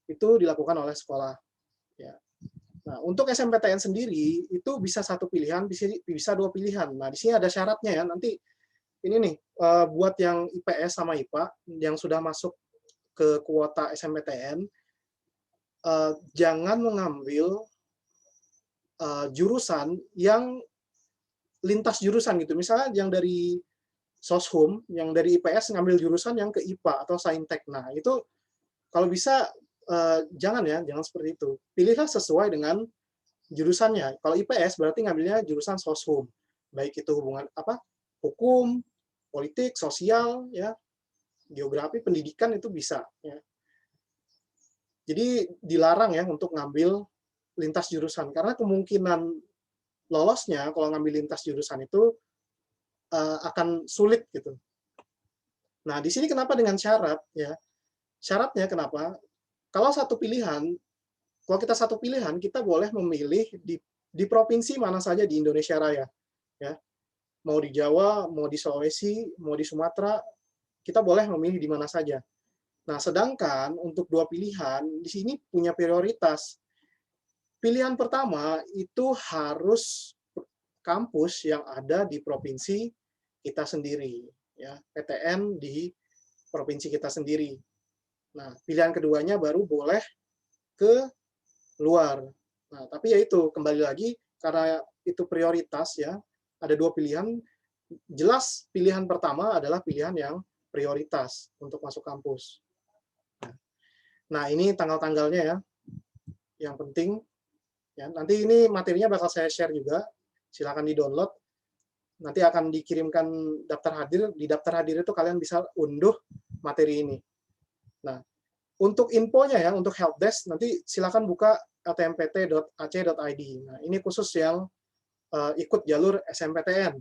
B: itu dilakukan oleh sekolah. Ya. Nah, untuk SNMPTN sendiri itu bisa satu pilihan, bisa dua pilihan. Nah, di sini ada syaratnya ya. Nanti ini nih buat yang IPS sama IPA yang sudah masuk ke kuota SNMPTN, jangan mengambil jurusan yang lintas jurusan gitu. Misalnya yang dari Soshum, yang dari IPS ngambil jurusan yang ke IPA atau Saintek. Nah, itu kalau bisa jangan ya, jangan seperti itu. Pilihlah sesuai dengan jurusannya. Kalau IPS berarti ngambilnya jurusan Soshum. Baik itu hubungan hukum, politik, sosial, ya, geografi, pendidikan itu bisa. Ya. Jadi dilarang ya untuk ngambil lintas jurusan karena kemungkinan lolosnya kalau ngambil lintas jurusan itu akan sulit gitu. Nah, di sini kenapa dengan syarat ya? Syaratnya kenapa? Kalau satu pilihan, kalau kita satu pilihan, kita boleh memilih di provinsi mana saja di Indonesia Raya. Ya. Mau di Jawa, mau di Sulawesi, mau di Sumatera, kita boleh memilih di mana saja. Nah, sedangkan untuk dua pilihan, di sini punya prioritas. Pilihan pertama itu harus kampus yang ada di provinsi kita sendiri, ya, PTN di provinsi kita sendiri. Nah, pilihan keduanya baru boleh ke luar. Nah, tapi ya itu kembali lagi karena itu prioritas ya, ada dua pilihan. Jelas pilihan pertama adalah pilihan yang prioritas untuk masuk kampus. Nah, ini tanggal-tanggalnya ya, yang penting. Ya, nanti ini materinya bakal saya share juga. Silakan di-download. Nanti akan dikirimkan daftar hadir. Di daftar hadir itu kalian bisa unduh materi ini. Nah, untuk infonya ya, untuk helpdesk, nanti silakan buka ltmpt.ac.id. Nah, ini khusus yang ikut jalur SNMPTN.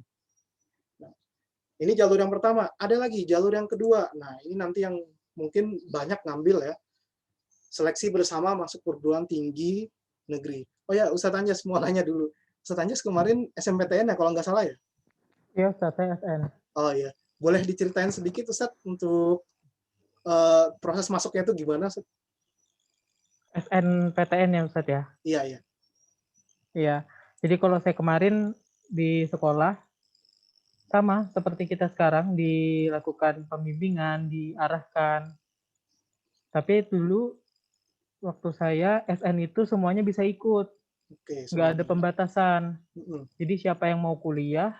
B: Nah, ini jalur yang pertama. Ada lagi jalur yang kedua. Nah, ini nanti yang mungkin banyak ngambil ya. Seleksi bersama masuk perguruan tinggi negeri. Oh ya, Ustadz Anjas mau nanya dulu. Ustadz Anjas kemarin SNMPTN ya kalau nggak salah ya?
A: Iya, Ustadz, saya SN.
B: Oh iya. Boleh diceritain sedikit Ustadz untuk proses masuknya itu gimana Ustadz?
A: SNPTN ya Ustadz ya?
B: Iya, iya.
A: Iya. Jadi kalau saya kemarin di sekolah, sama seperti kita sekarang, dilakukan pembimbingan, diarahkan. Tapi dulu waktu saya SN itu semuanya bisa ikut,
B: Oke,
A: nggak ada
B: semuanya.
A: pembatasan. Jadi siapa yang mau kuliah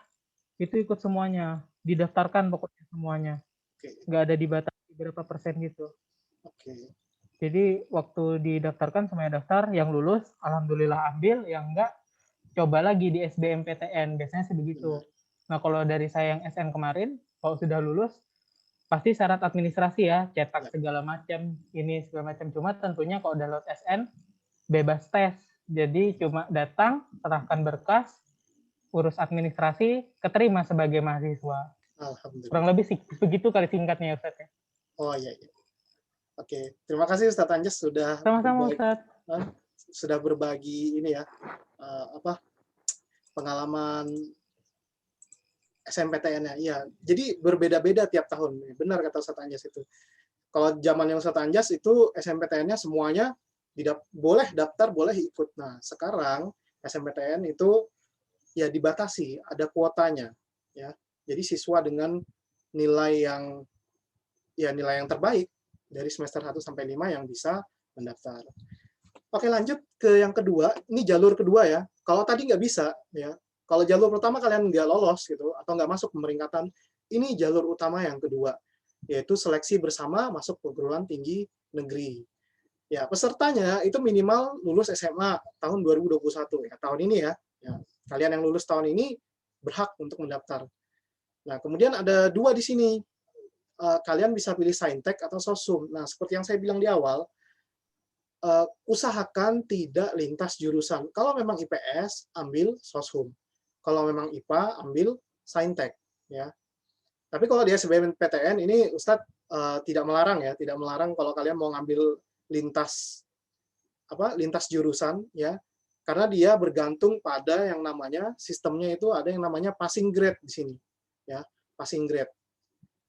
A: itu ikut semuanya, didaftarkan pokoknya semuanya,
B: Oke,
A: nggak ada dibatasi berapa persen gitu.
B: oke.
A: Jadi waktu didaftarkan semuanya daftar, yang lulus alhamdulillah ambil, yang enggak coba lagi di SBMPTN, biasanya sebegitu. Nah kalau dari saya yang SN kemarin, kalau sudah lulus pasti syarat administrasi ya, cetak segala macam, ini segala macam. Cuma tentunya kalau udah lewat SN, bebas tes. Jadi cuma datang, serahkan berkas, urus administrasi, keterima sebagai mahasiswa.
B: Alhamdulillah.
A: Kurang lebih begitu kali singkatnya Ustadz ya.
B: Oh iya, iya. Oke, terima kasih Ustadz Anjas sudah
A: Sama-sama Ustadz.
B: sudah berbagi ini ya pengalaman SMPTN-nya. Iya, jadi berbeda-beda tiap tahun. Benar kata Ustadz Anjas itu. Kalau zaman yang Ustadz Anjas itu SMPTN-nya semuanya boleh daftar, boleh ikut. Nah, sekarang SMPTN itu ya dibatasi, ada kuotanya, ya. Jadi siswa dengan nilai yang terbaik dari semester 1 sampai 5 yang bisa mendaftar. Oke, lanjut ke yang kedua. Ini jalur kedua ya. Kalau tadi nggak bisa, ya. Kalau jalur pertama kalian nggak lolos gitu atau nggak masuk pemeringkatan, ini jalur utama yang kedua, yaitu seleksi bersama masuk perguruan tinggi negeri. Ya, pesertanya itu minimal lulus SMA tahun 2021 ya, tahun ini ya. Ya, kalian yang lulus tahun ini berhak untuk mendaftar. Nah, kemudian ada dua di sini. Kalian bisa pilih Saintek atau Sosum. Nah, seperti yang saya bilang di awal, usahakan tidak lintas jurusan. Kalau memang IPS, ambil Soshum. Kalau memang IPA, ambil Saintek. Ya. Tapi kalau di SBMPTN ini Ustadz tidak melarang ya, tidak melarang kalau kalian mau ngambil lintas jurusan ya, karena dia bergantung pada yang namanya sistemnya itu ada yang namanya passing grade di sini ya, passing grade.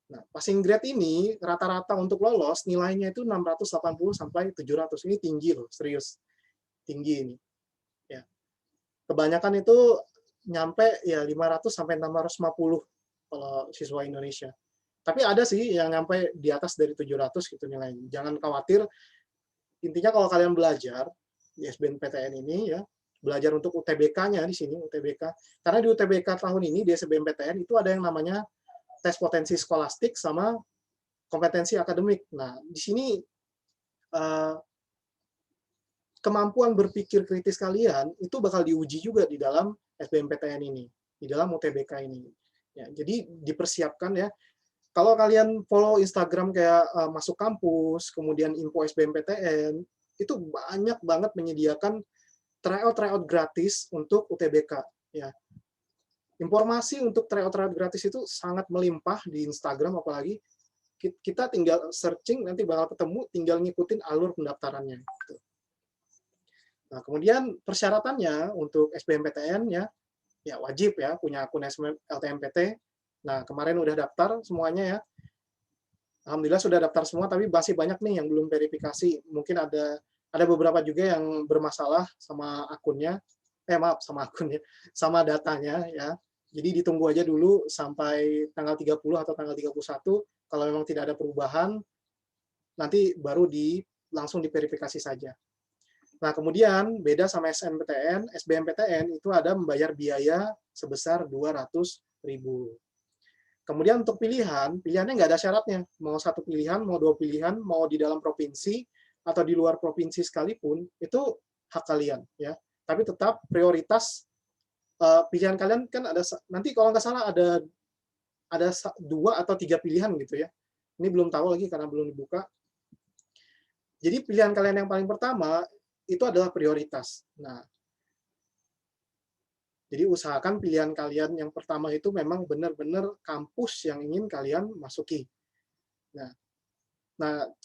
B: Nah, passing grade ini rata-rata untuk lolos nilainya itu 680 sampai 700. Ini tinggi loh, serius. Tinggi ini. Ya. Kebanyakan itu nyampe ya 500 sampai 650 kalau siswa Indonesia. Tapi ada sih yang nyampe di atas dari 700 gitu nilainya. Jangan khawatir. Intinya kalau kalian belajar di SBMPTN ini ya, belajar untuk UTBK-nya di sini, UTBK. Karena di UTBK tahun ini di SBMPTN itu ada yang namanya tes potensi skolastik sama kompetensi akademik. Nah, di sini kemampuan berpikir kritis kalian itu bakal diuji juga di dalam SBMPTN ini, di dalam UTBK ini. Ya, jadi dipersiapkan ya. Kalau kalian follow Instagram kayak Masuk Kampus, kemudian info SBMPTN, itu banyak banget menyediakan tryout gratis untuk UTBK. Ya. Informasi untuk tryout gratis itu sangat melimpah di Instagram, apalagi kita tinggal searching, nanti bakal ketemu, tinggal ngikutin alur pendaftarannya. Nah, kemudian persyaratannya untuk SBMPTN ya wajib ya punya akun LTMPT. Nah, kemarin udah daftar semuanya ya. Alhamdulillah sudah daftar semua, tapi masih banyak nih yang belum verifikasi. Mungkin ada beberapa juga yang bermasalah sama akunnya. Sama datanya ya. Jadi ditunggu aja dulu sampai tanggal 30 atau tanggal 31. Kalau memang tidak ada perubahan, nanti baru langsung diverifikasi saja. Nah, kemudian beda sama SBMPTN itu ada membayar biaya sebesar 200.000. Kemudian untuk pilihannya nggak ada syaratnya. Mau satu pilihan, mau dua pilihan, mau di dalam provinsi atau di luar provinsi sekalipun, itu hak kalian ya. Tapi tetap prioritas pilihan kalian kan ada, nanti kalau nggak salah ada 2 atau 3 pilihan gitu ya. Ini belum tahu lagi karena belum dibuka. Jadi pilihan kalian yang paling pertama itu adalah prioritas. Nah, jadi usahakan pilihan kalian yang pertama itu memang benar-benar kampus yang ingin kalian masuki. Nah,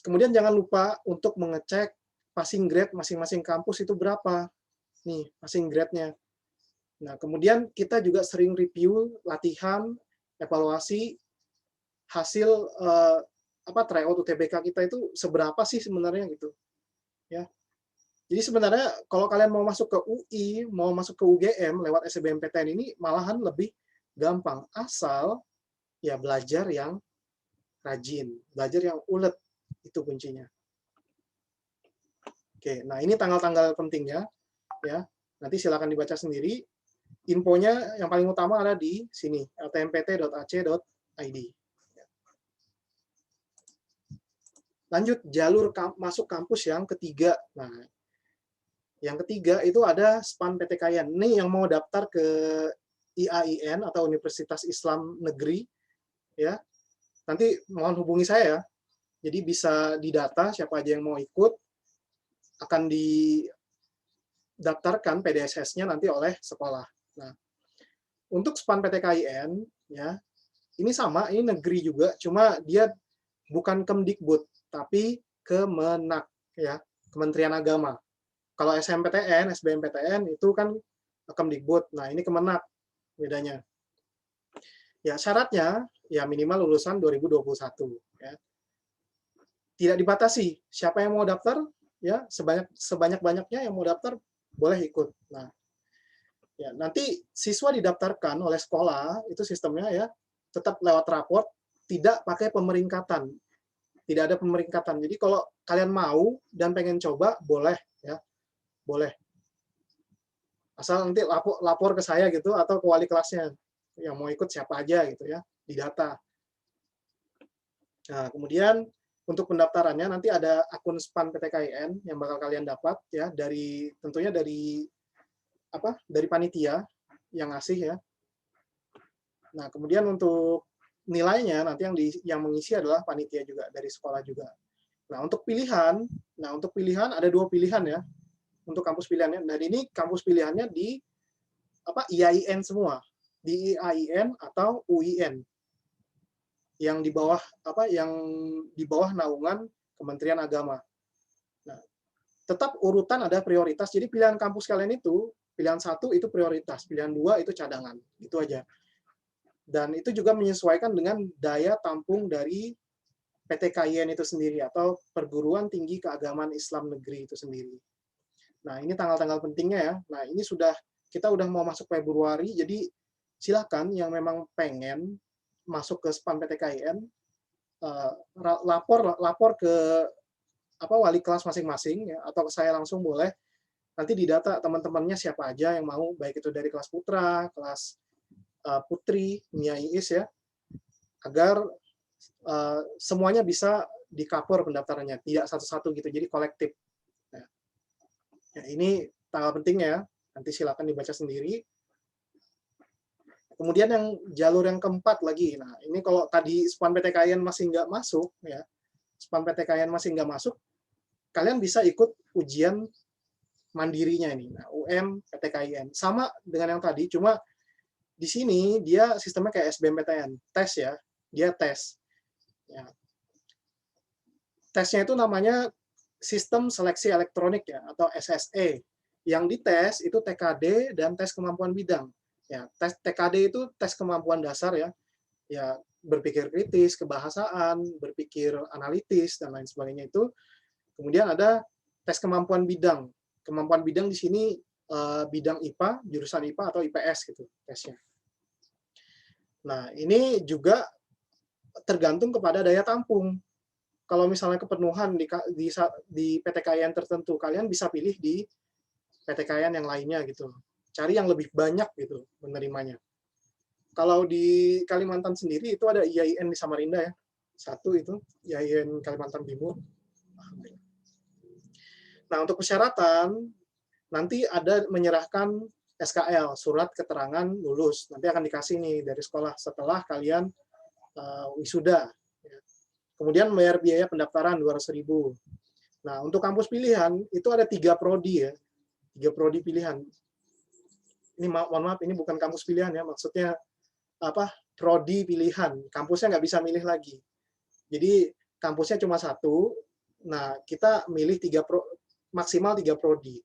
B: kemudian jangan lupa untuk mengecek passing grade masing-masing kampus itu berapa. Nih, passing grade-nya. Nah, kemudian kita juga sering review, latihan, evaluasi hasil tryout UTBK kita itu seberapa sih sebenarnya gitu. Ya. Jadi sebenarnya kalau kalian mau masuk ke UI, mau masuk ke UGM lewat SBMPTN ini malahan lebih gampang asal ya belajar yang rajin, belajar yang ulet, itu kuncinya. Oke, nah ini tanggal-tanggal pentingnya ya. Nanti silakan dibaca sendiri. Infonya yang paling utama ada di sini, ltmpt.ac.id. Lanjut, jalur masuk kampus yang ketiga. Nah, yang ketiga itu ada SPAN PTKIN. Ini yang mau daftar ke IAIN atau Universitas Islam Negeri, ya. Nanti mohon hubungi saya. Jadi bisa didata siapa aja yang mau ikut, akan didaftarkan PDSS-nya nanti oleh sekolah. Nah, untuk SPAN PTKIN, ya, ini sama, ini negeri juga, cuma dia bukan Kemdikbud, tapi Kemenak, ya, Kementerian Agama. Kalau SMPTN, SBMPTN itu kan Kemdikbud. Nah, ini Kemenak bedanya. Ya, syaratnya ya minimal lulusan 2021 ya. Tidak dibatasi siapa yang mau daftar ya, sebanyak-banyaknya yang mau daftar boleh ikut. Nah, ya nanti siswa didaftarkan oleh sekolah, itu sistemnya ya, tetap lewat raport, tidak pakai pemeringkatan. Tidak ada pemeringkatan. Jadi kalau kalian mau dan pengen coba, boleh ya. Boleh. Asal nanti lapor ke saya gitu atau ke wali kelasnya. Yang mau ikut siapa aja gitu ya, di data. Nah, kemudian untuk pendaftarannya nanti ada akun SPAN PTKIN yang bakal kalian dapat ya tentunya dari panitia yang ngasih ya. Nah, kemudian untuk nilainya nanti yang mengisi adalah panitia juga dari sekolah juga. Nah, untuk pilihan ada 2 pilihan ya. Untuk kampus pilihannya. Dan ini kampus pilihannya di IAIN semua. Di IAIN atau UIN. Yang di bawah naungan Kementerian Agama. Nah, tetap urutan ada prioritas. Jadi pilihan kampus kalian itu, pilihan 1 itu prioritas, pilihan 2 itu cadangan. Itu aja. Dan itu juga menyesuaikan dengan daya tampung dari PTKIN itu sendiri atau Perguruan Tinggi Keagamaan Islam Negeri itu sendiri. Nah, ini tanggal-tanggal pentingnya ya. Nah, ini kita udah mau masuk Februari, jadi silakan yang memang pengen masuk ke SPAN PTKIN, lapor ke wali kelas masing-masing ya, atau ke saya langsung boleh. Nanti didata teman-temannya siapa aja yang mau, baik itu dari kelas putra, kelas putri, Mia Iis ya, agar semuanya bisa di-cover pendaftarannya, tidak satu-satu gitu, jadi kolektif. Nah, ya, ini tanggal pentingnya ya, nanti silakan dibaca sendiri. Kemudian jalur yang keempat lagi, nah ini kalau tadi SPAN PTKIN masih nggak masuk ya, SPAN PTKIN masih nggak masuk, kalian bisa ikut ujian mandirinya ini, nah, UM PTKIN sama dengan yang tadi, cuma di sini dia sistemnya kayak SBMPTN, tes ya, dia tes. Ya. Tesnya itu namanya Sistem Seleksi Elektronik ya, atau SSE. Yang dites itu TKD dan tes kemampuan bidang. Ya, tes TKD itu tes kemampuan dasar ya, ya berpikir kritis, kebahasaan, berpikir analitis dan lain sebagainya itu. Kemudian ada tes kemampuan bidang. Kemampuan bidang di sini bidang IPA, jurusan IPA atau IPS gitu tesnya. Nah, ini juga tergantung kepada daya tampung. Kalau misalnya kepenuhan di PTKIN tertentu, kalian bisa pilih di PTKIN yang lainnya gitu. Cari yang lebih banyak gitu menerimanya. Kalau di Kalimantan sendiri itu ada IAIN di Samarinda ya. Satu itu, IAIN Kalimantan Timur. Nah, untuk persyaratan, nanti ada menyerahkan SKL, surat keterangan lulus. Nanti akan dikasih nih dari sekolah setelah kalian wisuda. Kemudian bayar biaya pendaftaran 200.000. Nah, untuk kampus pilihan itu ada 3 prodi ya. 3 prodi pilihan. Ini mohon maaf, ini bukan kampus pilihan ya, maksudnya prodi pilihan. Kampusnya nggak bisa milih lagi. Jadi kampusnya cuma 1. Nah, kita milih maksimal 3 prodi.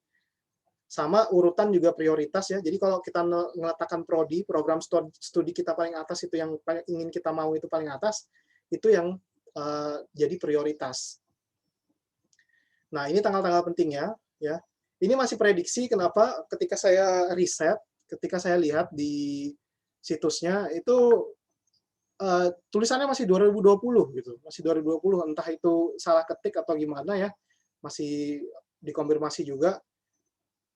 B: Sama urutan juga prioritas ya. Jadi kalau kita meletakkan prodi, program studi kita paling atas itu yang ingin kita mau itu paling atas, itu yang jadi prioritas. Nah, ini tanggal-tanggal pentingnya ya. Ini masih prediksi kenapa ketika saya riset, ketika saya lihat di situsnya itu tulisannya masih 2020 gitu. Masih 2020, entah itu salah ketik atau gimana ya. Masih dikonfirmasi juga.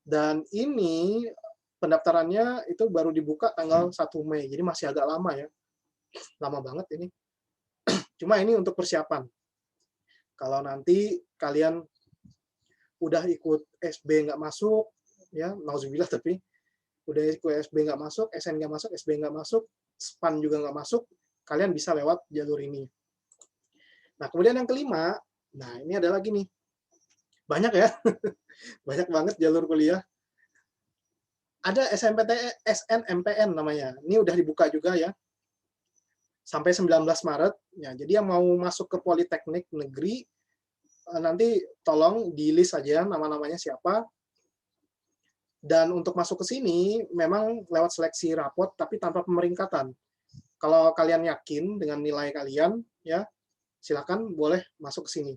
B: Dan ini pendaftarannya itu baru dibuka tanggal 1 Mei. Jadi masih agak lama ya. Lama banget ini. Cuma ini untuk persiapan. Kalau nanti kalian udah ikut SB nggak masuk, ya, nauzubillah, tapi udah ikut SB nggak masuk, SN nggak masuk, SB nggak masuk, SPAN juga nggak masuk, kalian bisa lewat jalur ini. Nah, kemudian yang kelima, nah ini ada lagi nih. Banyak ya, banyak banget jalur kuliah. Ada SNMPN namanya, ini udah dibuka juga ya, sampai 19 Maret. Ya, jadi yang mau masuk ke Politeknik Negeri, nanti tolong di list aja nama-namanya siapa. Dan untuk masuk ke sini memang lewat seleksi rapot tapi tanpa pemeringkatan. Kalau kalian yakin dengan nilai kalian, ya silakan boleh masuk ke sini.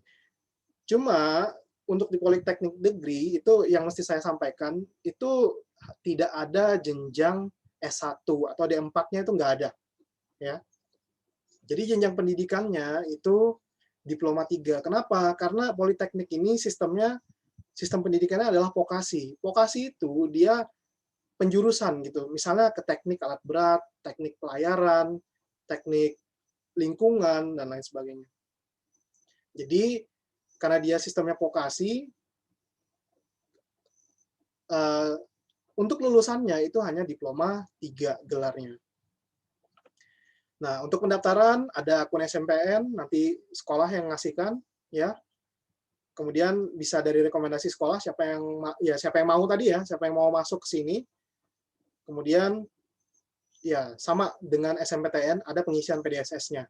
B: Cuma untuk di Politeknik Negeri itu yang mesti saya sampaikan itu tidak ada jenjang S1 atau D4-nya itu nggak ada, ya. Jadi jenjang pendidikannya itu diploma 3. Kenapa? Karena Politeknik ini sistem pendidikannya adalah vokasi. Vokasi itu dia penjurusan gitu. Misalnya ke teknik alat berat, teknik pelayaran, teknik lingkungan, dan lain sebagainya. Jadi karena dia sistemnya vokasi, untuk lulusannya itu hanya diploma 3 gelarnya. Nah, untuk pendaftaran ada akun SMPN, nanti sekolah yang ngasihkan, ya. Kemudian bisa dari rekomendasi sekolah siapa yang mau tadi ya, siapa yang mau masuk ke sini. Kemudian ya sama dengan SMPTN ada pengisian PDSS-nya.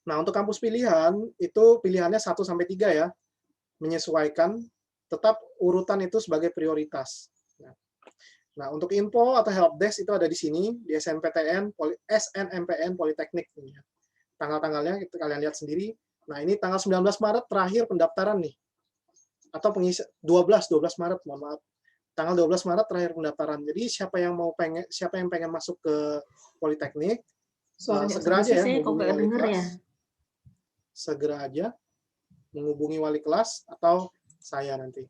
B: Nah, untuk kampus pilihan itu pilihannya 1 sampai 3 ya. Menyesuaikan, tetap urutan itu sebagai prioritas. Nah, untuk info atau helpdesk itu ada di sini di SNMPN Politeknik. Tanggal-tanggalnya kalian lihat sendiri. Nah, ini tanggal 19 Maret terakhir pendaftaran nih. Atau pengisi 12 Maret, mohon maaf. Tanggal 12 Maret terakhir pendaftaran. Jadi siapa yang pengen masuk ke Politeknik, segera aja ya menghubungi wali kelas. Segera aja menghubungi wali kelas atau saya nanti.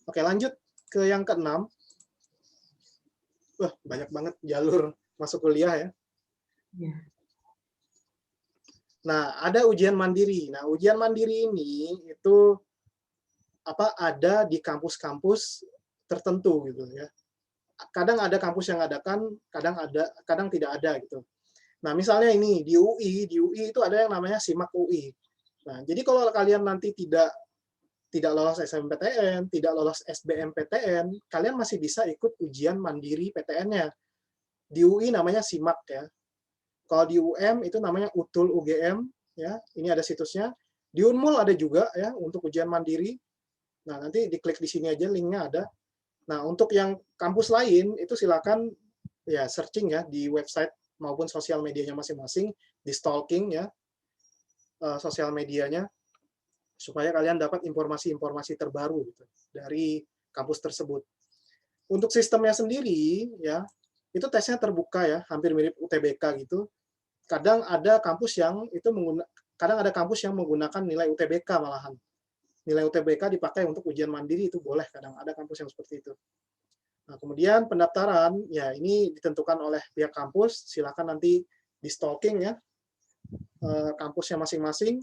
B: Oke, lanjut ke yang ke-6. Wah, banyak banget jalur masuk kuliah ya. Nah, ada ujian mandiri. Nah, ujian mandiri ini itu ada di kampus-kampus tertentu gitu ya. Kadang ada kampus yang adakan, kadang tidak ada gitu. Nah, misalnya ini di UI itu ada yang namanya SIMAK UI. Nah, jadi kalau kalian nanti tidak lolos SNMPTN, tidak lolos SBMPTN, kalian masih bisa ikut ujian mandiri PTN-nya. Di UI namanya SIMAK ya. Kalau di UM itu namanya UTUL UGM ya. Ini ada situsnya. Di Unmul ada juga ya untuk ujian mandiri. Nah, nanti diklik di sini aja linknya ada. Nah, untuk yang kampus lain itu silakan ya searching ya di website maupun sosial medianya masing-masing, di stalking ya sosial medianya supaya kalian dapat informasi-informasi terbaru gitu, dari kampus tersebut. Untuk sistemnya sendiri ya itu tesnya terbuka ya, hampir mirip UTBK gitu. Kadang ada kampus yang menggunakan nilai UTBK malahan. Nilai UTBK dipakai untuk ujian mandiri itu boleh, kadang ada kampus yang seperti itu. Nah, kemudian pendaftaran, ya ini ditentukan oleh pihak kampus, silakan nanti di stalking ya, kampusnya masing-masing.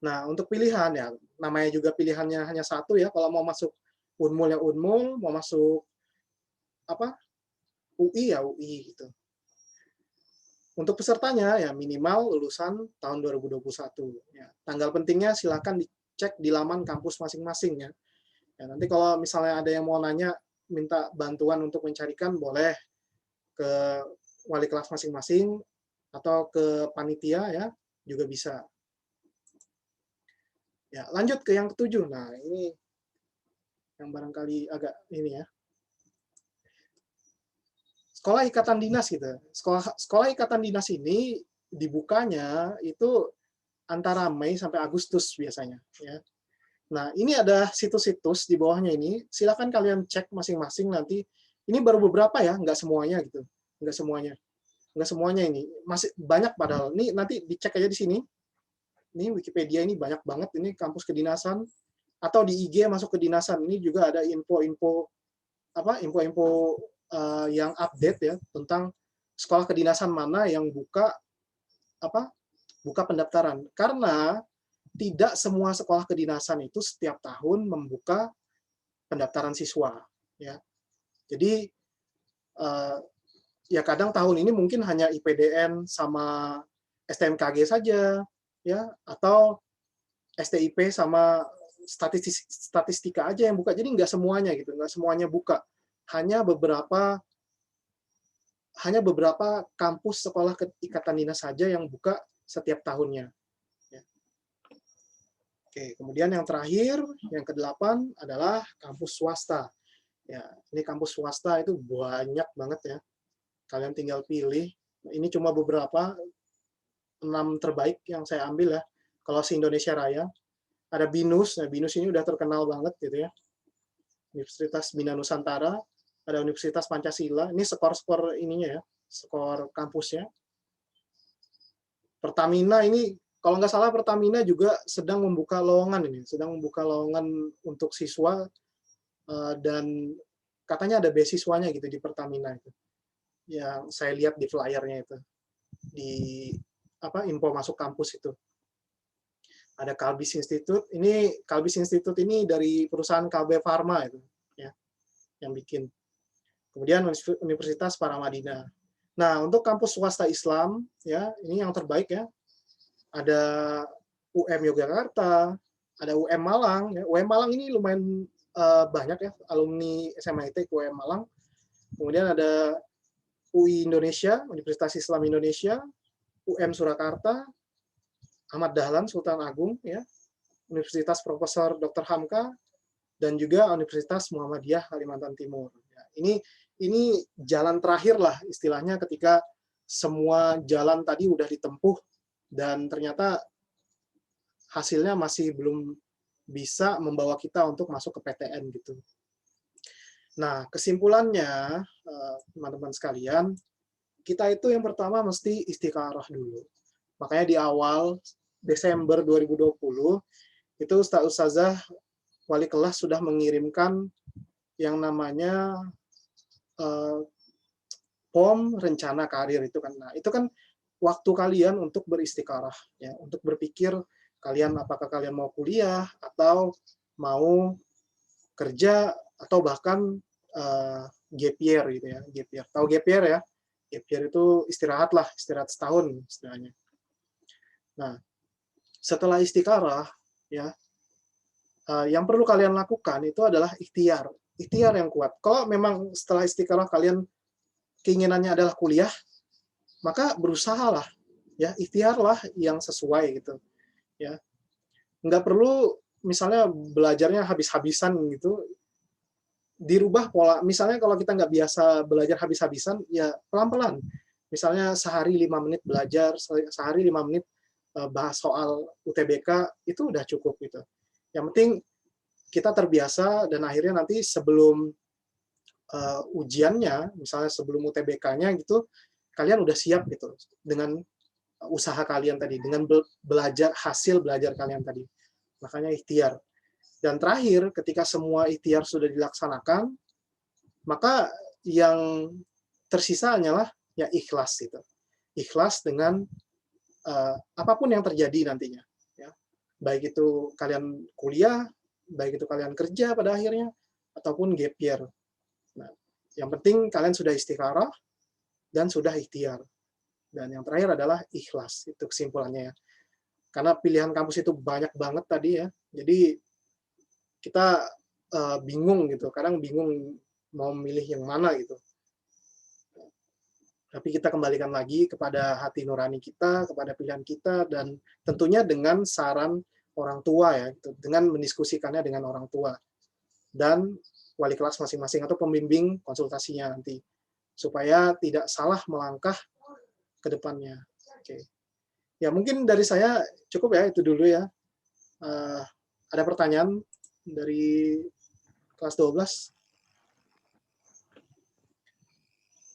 B: Nah, untuk pilihan ya, namanya juga pilihannya hanya satu ya, kalau mau masuk Unmul ya Unmul, mau masuk UI ya UI gitu. Untuk pesertanya ya minimal lulusan tahun 2021. Ya, tanggal pentingnya silakan dicek di laman kampus masing-masing ya. Ya, nanti kalau misalnya ada yang mau nanya, minta bantuan untuk mencarikan, boleh ke wali kelas masing-masing atau ke panitia ya, juga bisa. Ya, lanjut ke yang ke-7. Nah, ini yang barangkali agak ini ya. Sekolah Ikatan Dinas gitu. Sekolah Ikatan Dinas ini dibukanya itu antara Mei sampai Agustus biasanya ya. Nah, ini ada situs-situs di bawahnya ini. Silakan kalian cek masing-masing nanti. Ini baru beberapa ya, nggak semuanya gitu. Nggak semuanya ini. Masih banyak padahal. Ini nanti dicek aja di sini. Ini Wikipedia ini banyak banget. Ini kampus kedinasan. Atau di IG masuk kedinasan. Ini juga ada info-info yang update ya tentang sekolah kedinasan mana yang buka pendaftaran. Karena tidak semua sekolah kedinasan itu setiap tahun membuka pendaftaran siswa ya. Jadi ya kadang tahun ini mungkin hanya IPDN sama STMKG saja ya, atau STIP sama statistika aja yang buka. Jadi nggak semuanya gitu, nggak semuanya buka. Hanya beberapa kampus sekolah Ikatan Dinas saja yang buka setiap tahunnya. Oke, kemudian yang terakhir, yang ke-8 adalah kampus swasta. Ya, ini kampus swasta itu banyak banget ya. Kalian tinggal pilih. Ini cuma beberapa 6 terbaik yang saya ambil ya. Kalau se-Indonesia Raya, ada BINUS. Nah, BINUS ini udah terkenal banget gitu ya. Universitas Bina Nusantara, ada Universitas Pancasila. Ini skor-skor ininya ya, skor kampusnya. Pertamina ini, kalau nggak salah Pertamina juga sedang membuka lowongan ini, sedang membuka lowongan untuk siswa dan katanya ada beasiswanya gitu di Pertamina itu. Yang saya lihat di flyernya itu, di info masuk kampus itu. Ada Kalbis Institute. Ini Kalbis Institute ini dari perusahaan Kalbe Pharma itu, ya, yang bikin. Kemudian Universitas Paramadina. Nah, untuk kampus swasta Islam, ya, ini yang terbaik ya. Ada UM Yogyakarta, ada UM Malang. Ya. UM Malang ini lumayan banyak ya, alumni SMIT ke UM Malang. Kemudian ada UI Indonesia, Universitas Islam Indonesia, UM Surakarta, Ahmad Dahlan Sultan Agung, ya, Universitas Profesor Dr. Hamka, dan juga Universitas Muhammadiyah Kalimantan Timur. Ya, ini jalan terakhir lah istilahnya ketika semua jalan tadi udah ditempuh dan ternyata hasilnya masih belum bisa membawa kita untuk masuk ke PTN gitu. Nah, kesimpulannya teman-teman sekalian, kita itu yang pertama mesti istikharah dulu. Makanya di awal Desember 2020 itu Ustazah wali kelas sudah mengirimkan yang namanya POM rencana karir itu kan. Nah, itu kan waktu kalian untuk beristikharah ya, untuk berpikir kalian apakah kalian mau kuliah atau mau kerja atau bahkan gap year gitu ya, gap year. Tahu gap year ya? Gap year itu istirahat lah, istirahat setahun istilahnya. Nah, setelah istikharah ya, yang perlu kalian lakukan itu adalah ikhtiar yang kuat. Kalau memang setelah istikharah kalian keinginannya adalah kuliah, maka berusahalah ya, ikhtiarlah yang sesuai gitu ya. Nggak perlu misalnya belajarnya habis-habisan gitu, dirubah pola. Misalnya kalau kita nggak biasa belajar habis-habisan, ya pelan-pelan. Misalnya sehari 5 menit belajar, sehari 5 menit bahas soal UTBK, itu udah cukup gitu. Yang penting kita terbiasa dan akhirnya nanti sebelum ujiannya, misalnya sebelum UTBK-nya gitu, kalian udah siap gitu dengan usaha kalian tadi, dengan belajar, hasil belajar kalian tadi. Makanya ikhtiar. Dan terakhir, ketika semua ikhtiar sudah dilaksanakan, maka yang tersisa hanyalah ya ikhlas itu. Ikhlas dengan apapun yang terjadi nantinya. Ya. Baik itu kalian kuliah, baik itu kalian kerja pada akhirnya, ataupun gap year. Nah, yang penting kalian sudah istikharah dan sudah ikhtiar. Dan yang terakhir adalah ikhlas. Itu kesimpulannya ya. Karena pilihan kampus itu banyak banget tadi ya. Jadi kita bingung gitu. Kadang bingung mau milih yang mana gitu. Tapi kita kembalikan lagi kepada hati nurani kita, kepada pilihan kita, dan tentunya dengan saran orang tua ya, gitu. Dengan mendiskusikannya dengan orang tua. Dan wali kelas masing-masing atau pembimbing konsultasinya nanti. Supaya tidak salah melangkah ke depannya. Oke. Ya mungkin dari saya cukup ya, itu dulu ya. Ada pertanyaan dari kelas 12?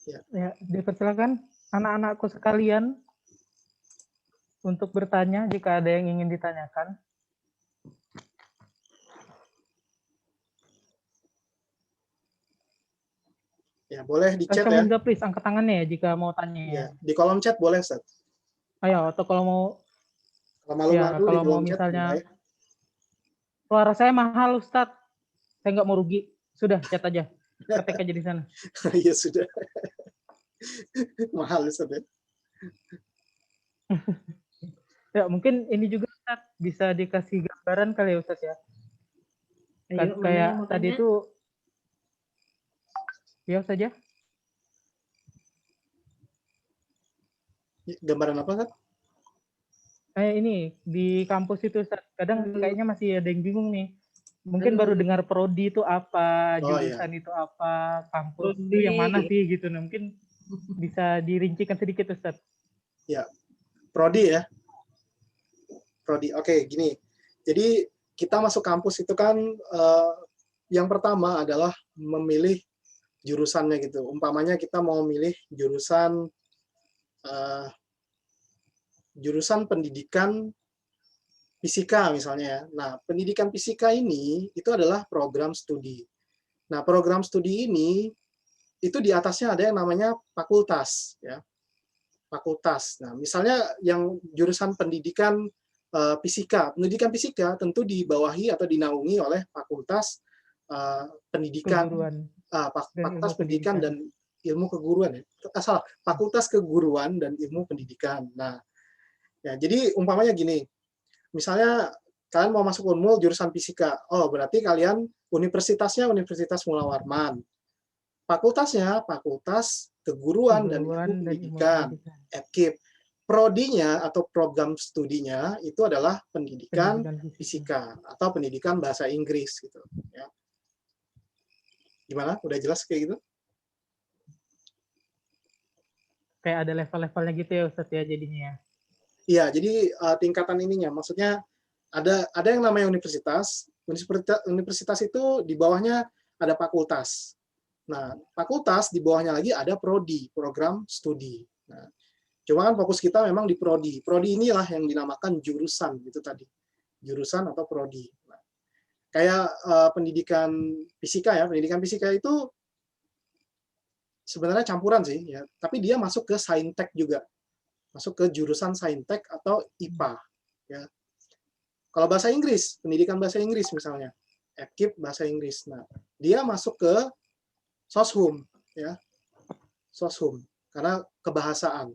A: Ya, dipersilakan anak-anakku sekalian untuk bertanya jika ada yang ingin ditanyakan.
B: Ya, boleh di chat
A: Kami
B: ya.
A: juga please angkat tangannya ya jika mau tanya ya.
B: Ya, di kolom chat boleh, Ustaz.
A: Ayo, atau kalau mau
B: Kalau malu-malu di
A: kalau mau
B: kolom chat
A: misalnya
B: boleh.
A: suara saya mahal Ustadz, saya nggak mau rugi. Sudah, chat aja. Ketik aja di sana.
B: Iya sudah. Mahal Ustaz ya.
A: Ya, mungkin ini juga Ustadz, bisa dikasih gambaran kali ya Ustadz ya.
E: Ayo, mana
A: Kayak
E: yang mau
A: tadi
E: tanya?
A: itu ya saja.
B: Gambaran apa, Ustaz?
A: Ini di kampus itu Ustaz, kadang
E: Halo.
A: kayaknya masih ada yang bingung nih. Mungkin baru
E: Halo.
A: dengar prodi itu apa,
B: Oh iya,
A: jurusan itu apa, kampus itu
E: Prodi.
A: yang mana sih gitu. Nah, mungkin bisa dirincikan sedikit Ustaz.
B: ya prodi ya, prodi. Oke, gini. Jadi kita masuk kampus itu kan yang pertama adalah memilih jurusannya gitu. Umpamanya kita mau milih jurusan eh, jurusan pendidikan fisika misalnya ya. Nah, pendidikan fisika ini itu adalah program studi. Nah, program studi ini itu di atasnya ada yang namanya fakultas ya. Fakultas. Nah, misalnya yang jurusan pendidikan fisika. Pendidikan fisika tentu dibawahi atau dinaungi oleh fakultas pendidikan
A: Keguruan dan ilmu
B: fakultas pendidikan
A: pendidikan.
B: dan ilmu keguruan ya. Salah, fakultas keguruan dan ilmu pendidikan. Nah, ya jadi umpamanya gini. Misalnya kalian mau masuk Unmul jurusan fisika. Oh, berarti kalian universitasnya Universitas Mula Warman. Fakultasnya Fakultas Keguruan dan Ilmu
A: Dan ilmu
B: Pendidikan,
A: pendidikan.
B: FKIP. Prodinya atau program studinya itu adalah pendidikan
A: Pendidikan
B: fisika atau pendidikan bahasa Inggris gitu ya. Gimana? Udah jelas kayak gitu?
A: Kayak ada level-levelnya gitu ya Ustaz ya jadinya ya.
B: Iya, jadi tingkatan ininya, maksudnya ada yang namanya universitas. Universitas itu di bawahnya ada fakultas. Nah, fakultas di bawahnya lagi ada prodi, program studi. Nah, cuma kan fokus kita memang di prodi. Prodi inilah yang dinamakan jurusan itu tadi, jurusan atau prodi. Nah, kayak pendidikan fisika ya, pendidikan fisika itu sebenarnya campuran sih ya, tapi dia masuk ke saintek juga. Masuk ke jurusan saintek atau IPA ya. Kalau bahasa Inggris, pendidikan bahasa Inggris misalnya, FKIP bahasa Inggris. Nah, dia masuk ke soshum ya. Soshum karena kebahasaan.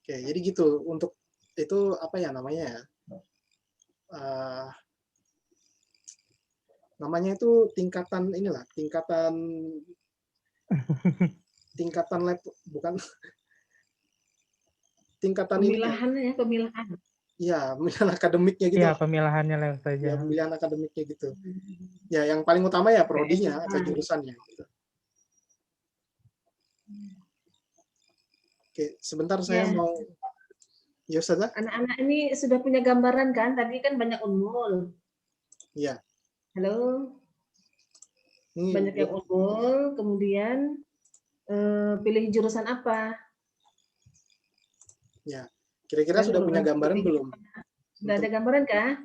B: Oke, jadi gitu untuk itu apa ya namanya ya? Namanya itu tingkatan inilah, tingkatan lab, bukan tingkatan ini ya.
E: Pemilahan ya, pemilahan.
B: Iya, pemilihan akademiknya gitu.
A: Iya, pemilahannya lah saja.
B: Ya, pemilihan akademiknya gitu. Ya, yang paling utama ya prodinya atau jurusannya gitu. Oke, sebentar saya mau ya Ustazah.
E: Anak-anak ini sudah punya gambaran kan? Tadi kan banyak Unmul.
B: Iya.
E: Halo.
B: Ini
E: Banyak yang Unmul, kemudian pilih jurusan apa?
B: Ya. Kira-kira sudah punya gambaran belum?
E: Sudah ada gambaran kah?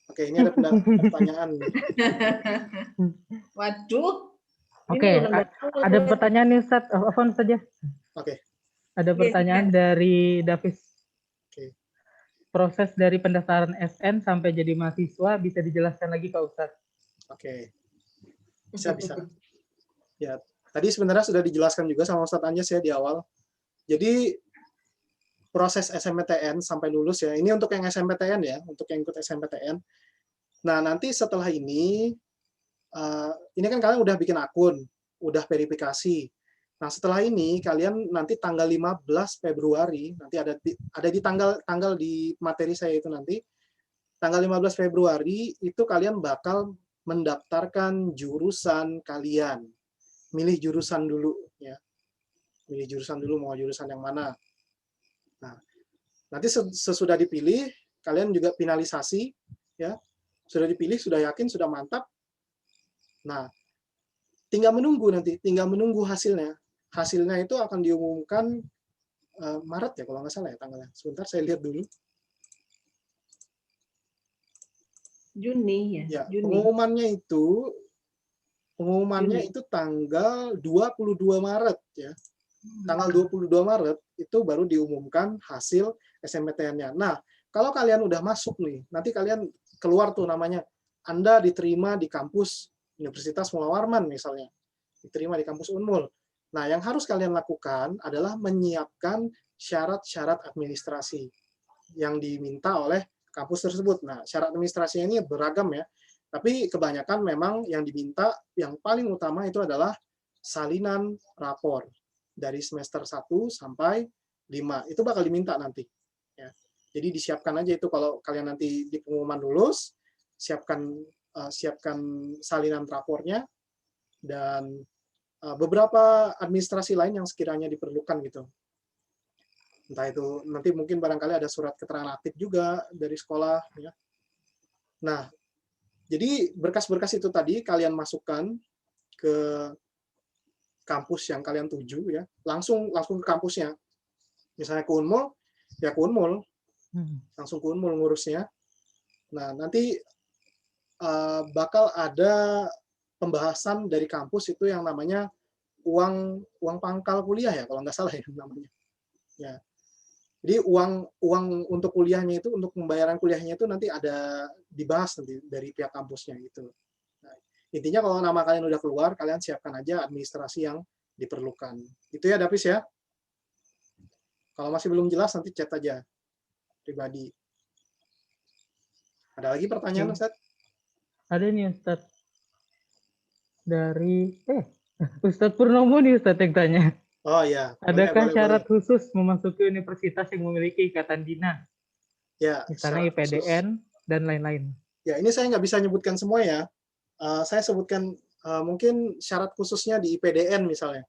B: Oke, ini ada pertanyaan.
E: Waduh.
A: Oke, ada pertanyaan nih Ustaz. Afwan saja.
B: Oke.
A: Ada pertanyaan dari Davis.
B: Oke.
A: Proses dari pendaftaran SN sampai jadi mahasiswa bisa dijelaskan lagi Kak Ustaz?
B: Oke. Bisa. Ya, tadi sebenarnya sudah dijelaskan juga sama Ustaz Anjas ya di awal. Jadi proses SMPTN sampai lulus ya. Ini untuk yang SMPTN ya, untuk yang ikut SMPTN. Nah, nanti setelah ini kan kalian udah bikin akun, udah verifikasi. Nah, setelah ini kalian nanti tanggal 15 Februari, nanti ada di tanggal di materi saya itu nanti, tanggal 15 Februari itu kalian bakal mendaftarkan jurusan kalian. Milih jurusan dulu ya. Milih jurusan dulu mau jurusan yang mana. Nah, nanti sesudah dipilih, kalian juga finalisasi ya. Sudah dipilih, sudah yakin, sudah mantap. Nah, tinggal menunggu hasilnya. Hasilnya itu akan diumumkan Maret ya kalau nggak salah ya tanggalnya. Sebentar saya lihat dulu.
E: Juni ya. Juni.
B: Pengumumannya itu tanggal 22 Maret ya. Tanggal 22 Maret itu baru diumumkan hasil SMPTN-nya. Nah, kalau kalian udah masuk nih, nanti kalian keluar tuh namanya, Anda diterima di kampus Universitas Mula Warman misalnya, diterima di kampus Unmul. Nah, yang harus kalian lakukan adalah menyiapkan syarat-syarat administrasi yang diminta oleh kampus tersebut. Nah, syarat administrasinya ini beragam ya, tapi kebanyakan memang yang diminta, yang paling utama itu adalah salinan rapor dari semester 1 sampai 5. Itu bakal diminta nanti. Ya. Jadi disiapkan aja itu kalau kalian nanti di pengumuman lulus, siapkan salinan rapornya dan beberapa administrasi lain yang sekiranya diperlukan gitu. Entah itu nanti mungkin barangkali ada surat keterangan aktif juga dari sekolah. Ya. Nah, jadi berkas-berkas itu tadi kalian masukkan ke kampus yang kalian tuju ya, langsung ke kampusnya. Misalnya ke Unmul, ya ke Unmul, langsung ke Unmul ngurusnya. Nah, nanti bakal ada pembahasan dari kampus itu yang namanya uang pangkal kuliah ya, kalau nggak salah ya namanya. Ya. Jadi uang untuk kuliahnya itu, untuk pembayaran kuliahnya itu nanti ada dibahas nanti dari pihak kampusnya gitu. Nah, intinya kalau nama kalian udah keluar, kalian siapkan aja administrasi yang diperlukan. Itu ya, Davis ya. Kalau masih belum jelas nanti chat aja pribadi. Ada lagi pertanyaan, Ustaz?
A: Ada nih Ustaz. Dari Ustaz Purnomo nih Ustaz yang tanya.
B: Oh ya.
A: Adakah syarat khusus memasuki universitas yang memiliki ikatan dinas?
B: Ya,
A: misalnya IPDN dan lain-lain.
B: Ya, ini saya nggak bisa nyebutkan semua ya. Saya sebutkan mungkin syarat khususnya di IPDN misalnya.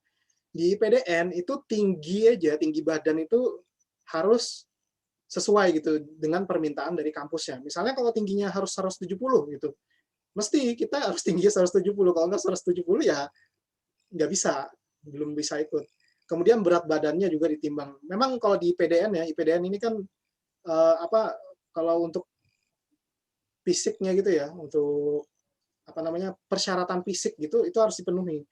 B: Di IPDN itu tinggi badan itu harus sesuai gitu dengan permintaan dari kampusnya. Misalnya kalau tingginya harus 170 gitu, mesti kita harus tinggi 170. Kalau nggak 170 ya nggak bisa, belum bisa ikut. Kemudian berat badannya juga ditimbang. Memang kalau di IPDN ya, IPDN ini kan kalau untuk fisiknya gitu ya, untuk persyaratan fisik gitu, itu harus dipenuhi.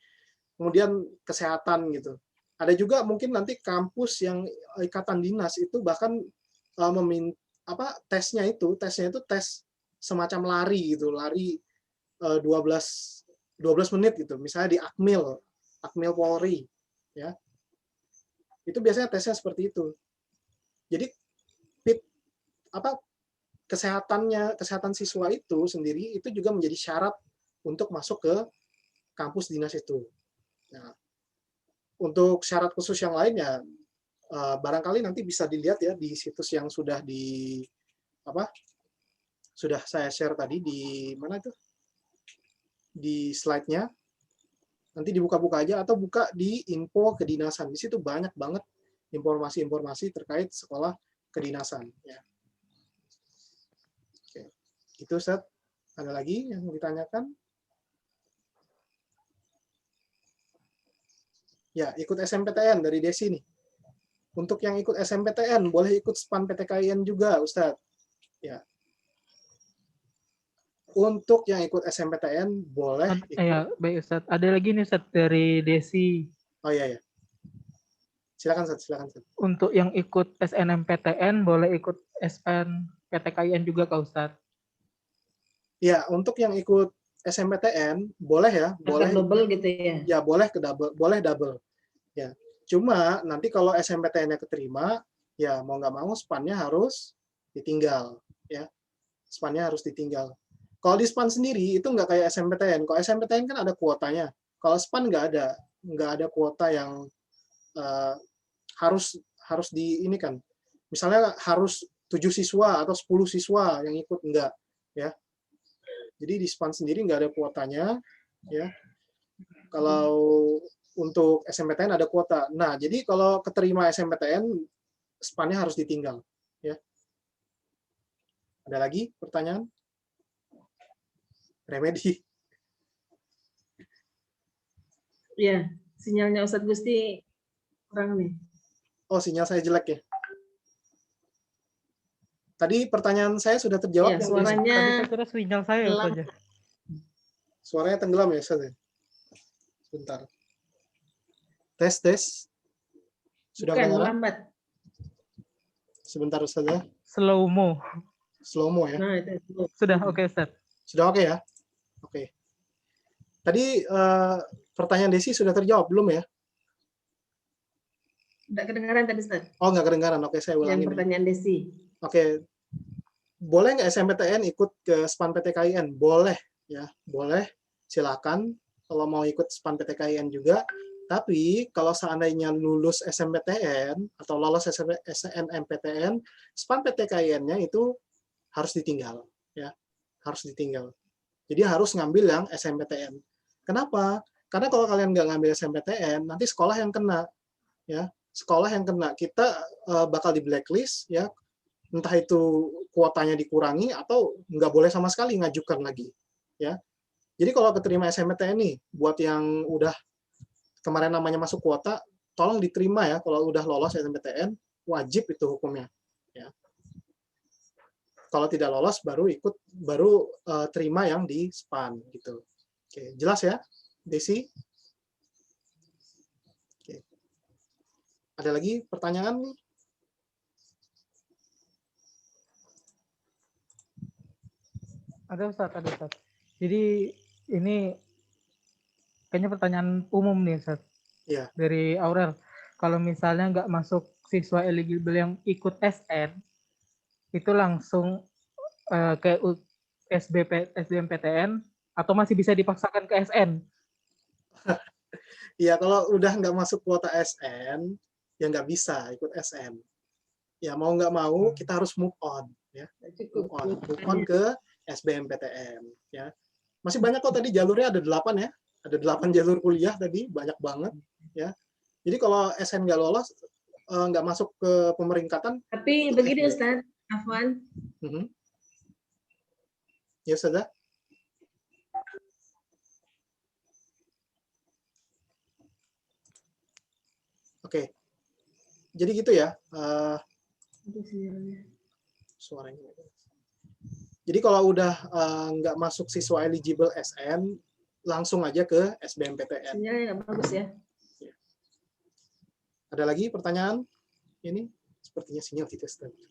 B: Kemudian kesehatan gitu. Ada juga mungkin nanti kampus yang ikatan dinas itu bahkan tesnya itu tes semacam lari gitu, lari 12 menit gitu. Misalnya di Akmil Polri ya. Itu biasanya tesnya seperti itu. Jadi kesehatan siswa itu sendiri itu juga menjadi syarat untuk masuk ke kampus dinas itu. Nah, untuk syarat khusus yang lainnya, barangkali nanti bisa dilihat ya di situs yang sudah sudah saya share tadi di mana itu, di slide-nya. Nanti dibuka-buka aja atau buka di info kedinasan. Di situ banyak banget informasi-informasi terkait sekolah kedinasan. Ya. Oke. Itu Ustaz. Ada lagi yang mau ditanyakan? Ya, ikut SMPTN dari Desi nih. Untuk yang ikut SMPTN, boleh ikut SPAN PTKIN juga, Ustadz. Ya. Untuk yang ikut SMPTN, boleh ikut.
A: Ya, baik Ustadz. Ada lagi nih Ustadz dari Desi.
B: Oh iya, ya. Silakan Ustadz.
A: Untuk yang ikut SNMPTN, boleh ikut SNPTKIN juga, Kak Ustadz?
B: Ya, untuk yang ikut SMPTN boleh ya, boleh
E: double gitu ya.
B: Ya, boleh double. Ya. Cuma nanti kalau SMPTN-nya keterima, ya mau nggak mau SPAN-nya harus ditinggal, ya. SPAN-nya harus ditinggal. Kalau di SPAN sendiri itu nggak kayak SMPTN. Kalau SMPTN kan ada kuotanya. Kalau SPAN nggak ada kuota yang harus di ini kan. Misalnya harus 7 siswa atau 10 siswa yang ikut, enggak, ya. Jadi di SPAN sendiri nggak ada kuotanya, ya. Kalau untuk SMPTN ada kuota. Nah, jadi kalau keterima SMPTN, SPAN-nya harus ditinggal, ya. Ada lagi pertanyaan? Remedi.
E: Ya, sinyalnya Ustadz Gusti kurang nih.
B: Oh, sinyal saya jelek ya. Tadi pertanyaan saya sudah terjawab.
E: Ya, suaranya
A: sinyal saya saja.
B: Suaranya tenggelam ya, Ustaz? Sebentar. Tes. Sudah
E: melambat.
B: Sebentar Ustaz ya.
A: Slow mo
B: ya.
E: Nah, itu.
A: Sudah oke, Ustaz.
B: Sudah oke ya? Oke. Tadi pertanyaan Desi sudah terjawab belum ya?
E: Nggak kedengaran tadi, Ustaz.
B: Oh, nggak kedengaran. Oke, saya ulangi.
E: Yang pertanyaan Desi.
B: Oke. Boleh nggak SMPTN ikut ke SPAN PTKIN? Boleh, ya. Boleh. Silakan. Kalau mau ikut SPAN PTKIN juga. Tapi kalau seandainya lulus SNMPTN atau lolos SNMPTN, SPAN PTKIN-nya itu harus ditinggal, ya, harus ditinggal. Jadi harus ngambil yang SNMPTN. Kenapa? Karena kalau kalian nggak ngambil SNMPTN, nanti sekolah yang kena, ya, sekolah yang kena. Kita bakal di blacklist, ya, entah itu kuotanya dikurangi atau nggak boleh sama sekali ngajukan lagi, ya. Jadi kalau keterima SNMPTN nih, buat yang udah kemarin namanya masuk kuota, tolong diterima ya. Kalau udah lolos SNMPTN, wajib itu hukumnya. Ya. Kalau tidak lolos, baru terima yang di SPAN gitu. Oke, jelas ya, Desi? Oke. Ada lagi pertanyaan nih?
A: Ada Ustaz, ada Ustaz. Jadi ini kayaknya pertanyaan umum nih Ustaz.
B: Iya.
A: Dari Aurel. Kalau misalnya nggak masuk siswa eligible yang ikut SN, itu langsung ke SBMPTN atau masih bisa dipaksakan ke SN?
B: Iya, kalau udah nggak masuk kuota SN, ya nggak bisa ikut SN. Ya mau nggak mau kita harus move on, ya. Move on ke SBMPTN, ya. Masih banyak kok tadi jalurnya ada 8 ya. Ada 8 jalur kuliah tadi, banyak banget, ya. Jadi kalau SN nggak lolos, nggak masuk ke pemeringkatan.
E: Tapi begini Ustaz, Afwan.
B: Ya sudah. Oke. Jadi gitu ya. Suaranya. Jadi kalau udah nggak masuk siswa eligible SN, langsung aja ke SBMPTN.
E: Sinyalnya nggak bagus ya.
B: Ada lagi pertanyaan? Ini sepertinya sinyal tidak stabil.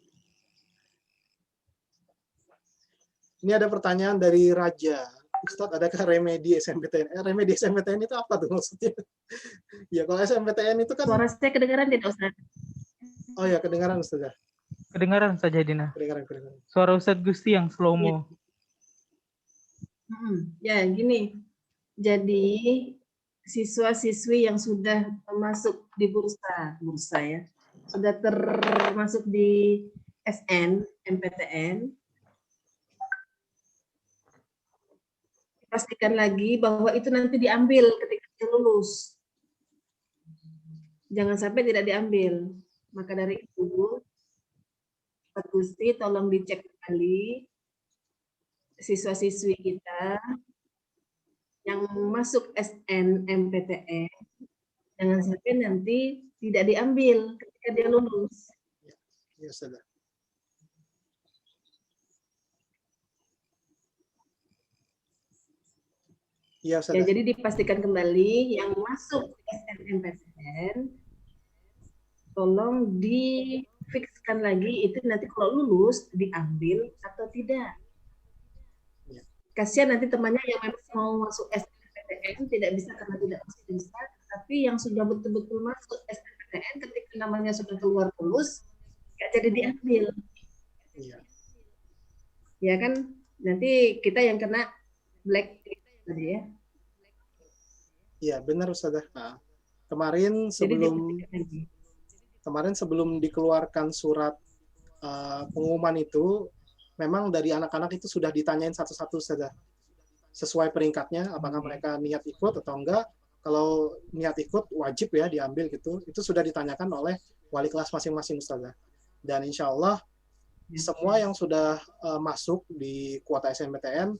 B: Ini ada pertanyaan dari Raja. Ustadz, adakah remedi SNMPTN? Remedi SNMPTN itu apa tuh maksudnya? Ya, kalau SNMPTN itu kan...
E: Suara saya kedengaran tidak, Ustaz?
B: Oh ya, kedengaran, Ustaz.
A: Kedengaran saja, Dina.
B: Kedengaran.
A: Suara Ustadz Gusti yang slow-mo.
E: Ya, gini. Jadi, siswa-siswi yang sudah masuk di bursa ya, sudah termasuk di SN, MPTN, pastikan lagi bahwa itu nanti diambil ketika dia lulus. Jangan sampai tidak diambil. Maka dari itu, Pak Gusti tolong dicek kembali siswa-siswi kita yang masuk SNMPTN, jangan sampai nanti tidak diambil ketika dia lulus.
B: Ya, sudah. Ya,
E: ya, jadi dipastikan kembali yang masuk SNMPTN, tolong difikskan lagi itu nanti kalau lulus diambil atau tidak.
B: Ya.
E: Kasihan nanti temannya yang memang mau masuk SNMPTN tidak bisa karena tidak bisa, tapi yang sudah betul-betul masuk SNMPTN ketika namanya sudah keluar lulus, nggak jadi diambil.
B: Iya.
E: Ya kan, nanti kita yang kena black tadi ya.
B: Iya, benar Ustazah. Nah, kemarin sebelum dikeluarkan surat pengumuman itu, memang dari anak-anak itu sudah ditanyain satu-satu Ustazah. Sesuai peringkatnya, apakah mereka niat ikut atau enggak. Kalau niat ikut, wajib ya diambil gitu. Itu sudah ditanyakan oleh wali kelas masing-masing Ustazah. Dan insya Allah, semua yang sudah masuk di kuota SNMPTN,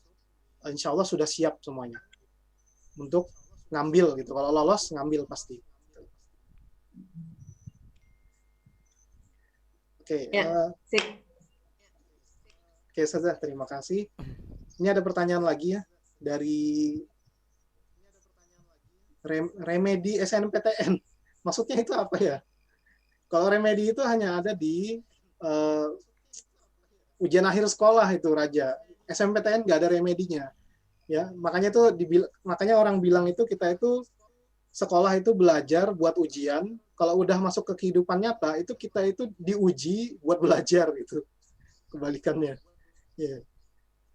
B: insya Allah sudah siap semuanya untuk ngambil gitu. Kalau lolos ngambil pasti. Oke, oke Ustazah, terima kasih. Ini ada pertanyaan lagi ya dari remedi SNMPTN. Maksudnya itu apa ya? Kalau remedi itu hanya ada di ujian akhir sekolah itu Raja. SNMPTN nggak ada remedinya. Ya, makanya orang bilang itu kita itu sekolah itu belajar buat ujian. Kalau udah masuk ke kehidupan nyata itu kita itu diuji buat belajar gitu. Kebalikannya. Ya.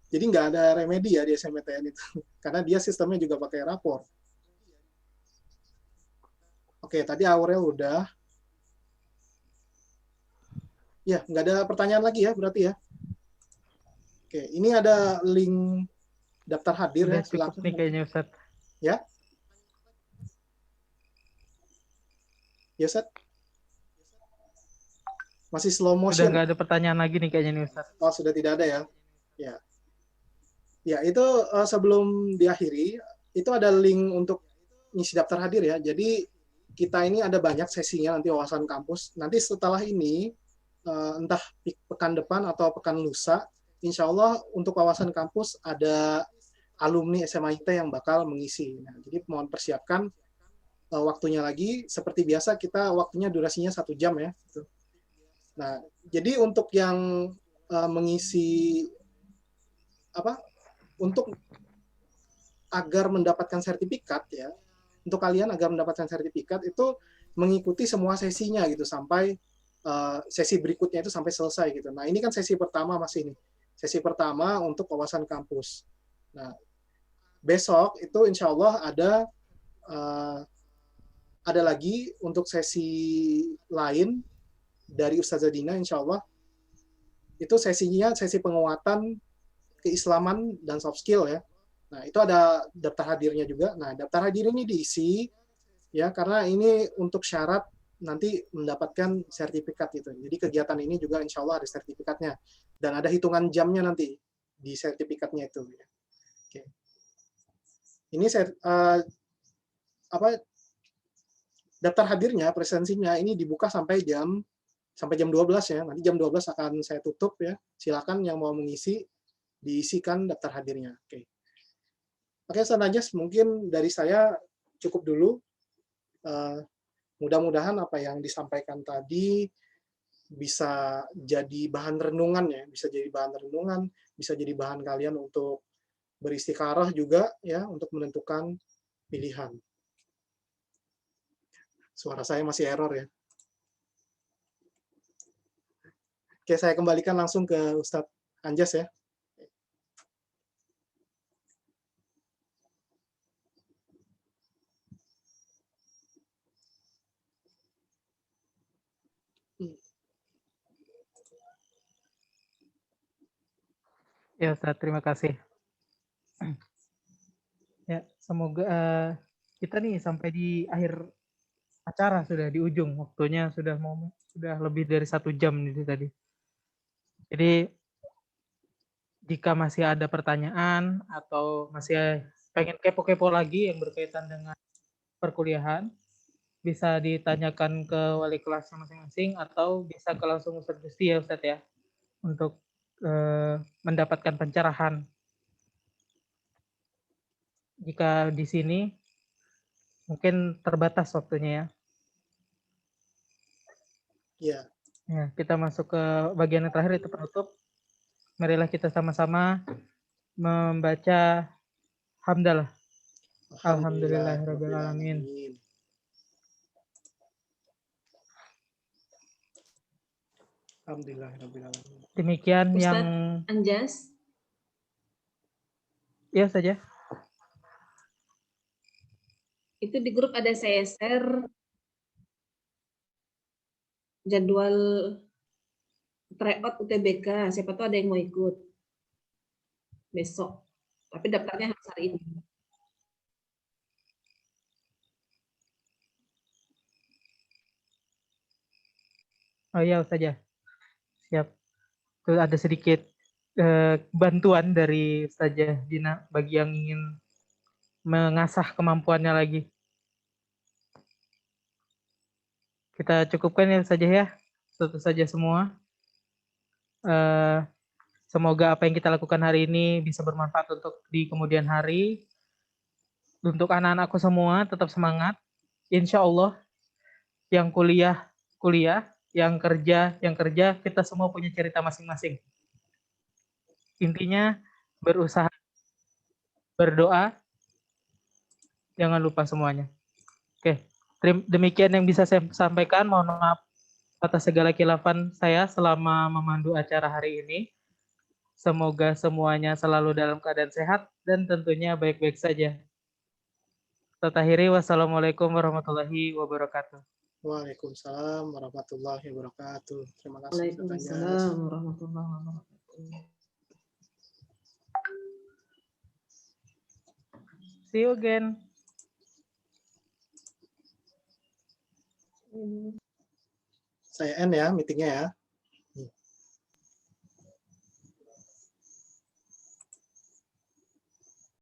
B: Jadi nggak ada remedi ya di SNMPTN itu. Karena dia sistemnya juga pakai rapor. Oke, tadi Aurel udah. Ya, nggak ada pertanyaan lagi ya berarti ya. Oke, ini ada link daftar hadir
A: Udah
B: ya,
A: cukup
B: silakan.
A: nih kayaknya Ustadz.
B: Ya. Ya, Ustaz. Masih slow
A: Udah
B: motion.
A: nggak ada pertanyaan lagi nih kayaknya nih Ustadz.
B: Oh, sudah tidak ada ya. Ya. Ya, itu sebelum diakhiri, itu ada link untuk ngisi daftar hadir ya. Jadi kita ini ada banyak sesinya nanti wawasan kampus. Nanti setelah ini entah pekan depan atau pekan lusa, insya Allah untuk wawasan kampus ada alumni SMA IT yang bakal mengisi. Nah, jadi mohon persiapkan waktunya lagi. Seperti biasa kita waktunya durasinya 1 jam ya. Nah, jadi untuk yang mengisi untuk agar mendapatkan sertifikat ya, untuk kalian agar mendapatkan sertifikat itu mengikuti semua sesinya gitu sampai sesi berikutnya itu sampai selesai gitu. Nah, ini kan sesi pertama masih nih. Sesi pertama untuk wawasan kampus. Nah, besok itu insya Allah ada lagi untuk sesi lain dari Ustazah Dina insya Allah. Itu sesinya sesi penguatan keislaman dan soft skill ya. Nah, itu ada daftar hadirnya juga. Nah, daftar hadir ini diisi ya karena ini untuk syarat nanti mendapatkan sertifikat itu. Jadi kegiatan ini juga insya Allah ada sertifikatnya dan ada hitungan jamnya nanti di sertifikatnya itu. Oke. Ini daftar hadirnya, presensinya ini dibuka sampai jam 12 ya. Nanti jam 12 akan saya tutup ya. Silakan yang mau mengisi diisikan daftar hadirnya. Oke. Oke, Ustaz Najas, mungkin dari saya cukup dulu. Mudah-mudahan apa yang disampaikan tadi bisa jadi bahan renungan ya, bisa jadi bahan renungan, bisa jadi bahan kalian untuk beristikharah juga ya, untuk menentukan pilihan. Suara saya masih error ya. Oke, saya kembalikan langsung ke Ustadz Anjas ya.
A: Ya Ustadz, terima kasih. Ya, semoga kita nih sampai di akhir acara, sudah di ujung, waktunya sudah lebih dari 1 jam nih tadi. Jadi jika masih ada pertanyaan atau masih pengen kepo-kepo lagi yang berkaitan dengan perkuliahan, bisa ditanyakan ke wali kelasnya masing-masing atau bisa ke langsung Ustadz Gusti ya Ustadz ya, untuk mendapatkan pencerahan. Jika di sini mungkin terbatas waktunya ya.
B: Iya.
A: Ya, kita masuk ke bagian yang terakhir, itu penutup. Marilah kita sama-sama membaca hamdalah. Alhamdulillahirabbil alamin.
B: Alhamdulillahirabbil alamin.
A: Demikian
E: Ustadz
A: yang
E: Anjas,
A: ya saja.
E: itu di grup ada saya share jadwal tryout UTBK, siapa tahu ada yang mau ikut besok. Tapi daftarnya harus hari ini.
A: Oh iya saja. Siap. Itu ada sedikit bantuan dari Ustazah Dina bagi yang ingin mengasah kemampuannya lagi. Kita cukupkan ya saja ya. Tentu saja semua. Semoga apa yang kita lakukan hari ini bisa bermanfaat untuk di kemudian hari. Untuk anak-anakku semua tetap semangat. Insya Allah yang kuliah, yang kerja, kita semua punya cerita masing-masing. Intinya berusaha, berdoa, jangan lupa semuanya. Oke, demikian yang bisa saya sampaikan. Mohon maaf atas segala khilafan saya selama memandu acara hari ini. Semoga semuanya selalu dalam keadaan sehat dan tentunya baik-baik saja. Ustaz akhiri, wassalamualaikum warahmatullahi wabarakatuh.
B: Waalaikumsalam warahmatullahi wabarakatuh. Terima kasih. Ustaz Anjas.
E: Waalaikumsalam warahmatullahi wabarakatuh.
A: See you again.
B: Saya end ya meetingnya ya.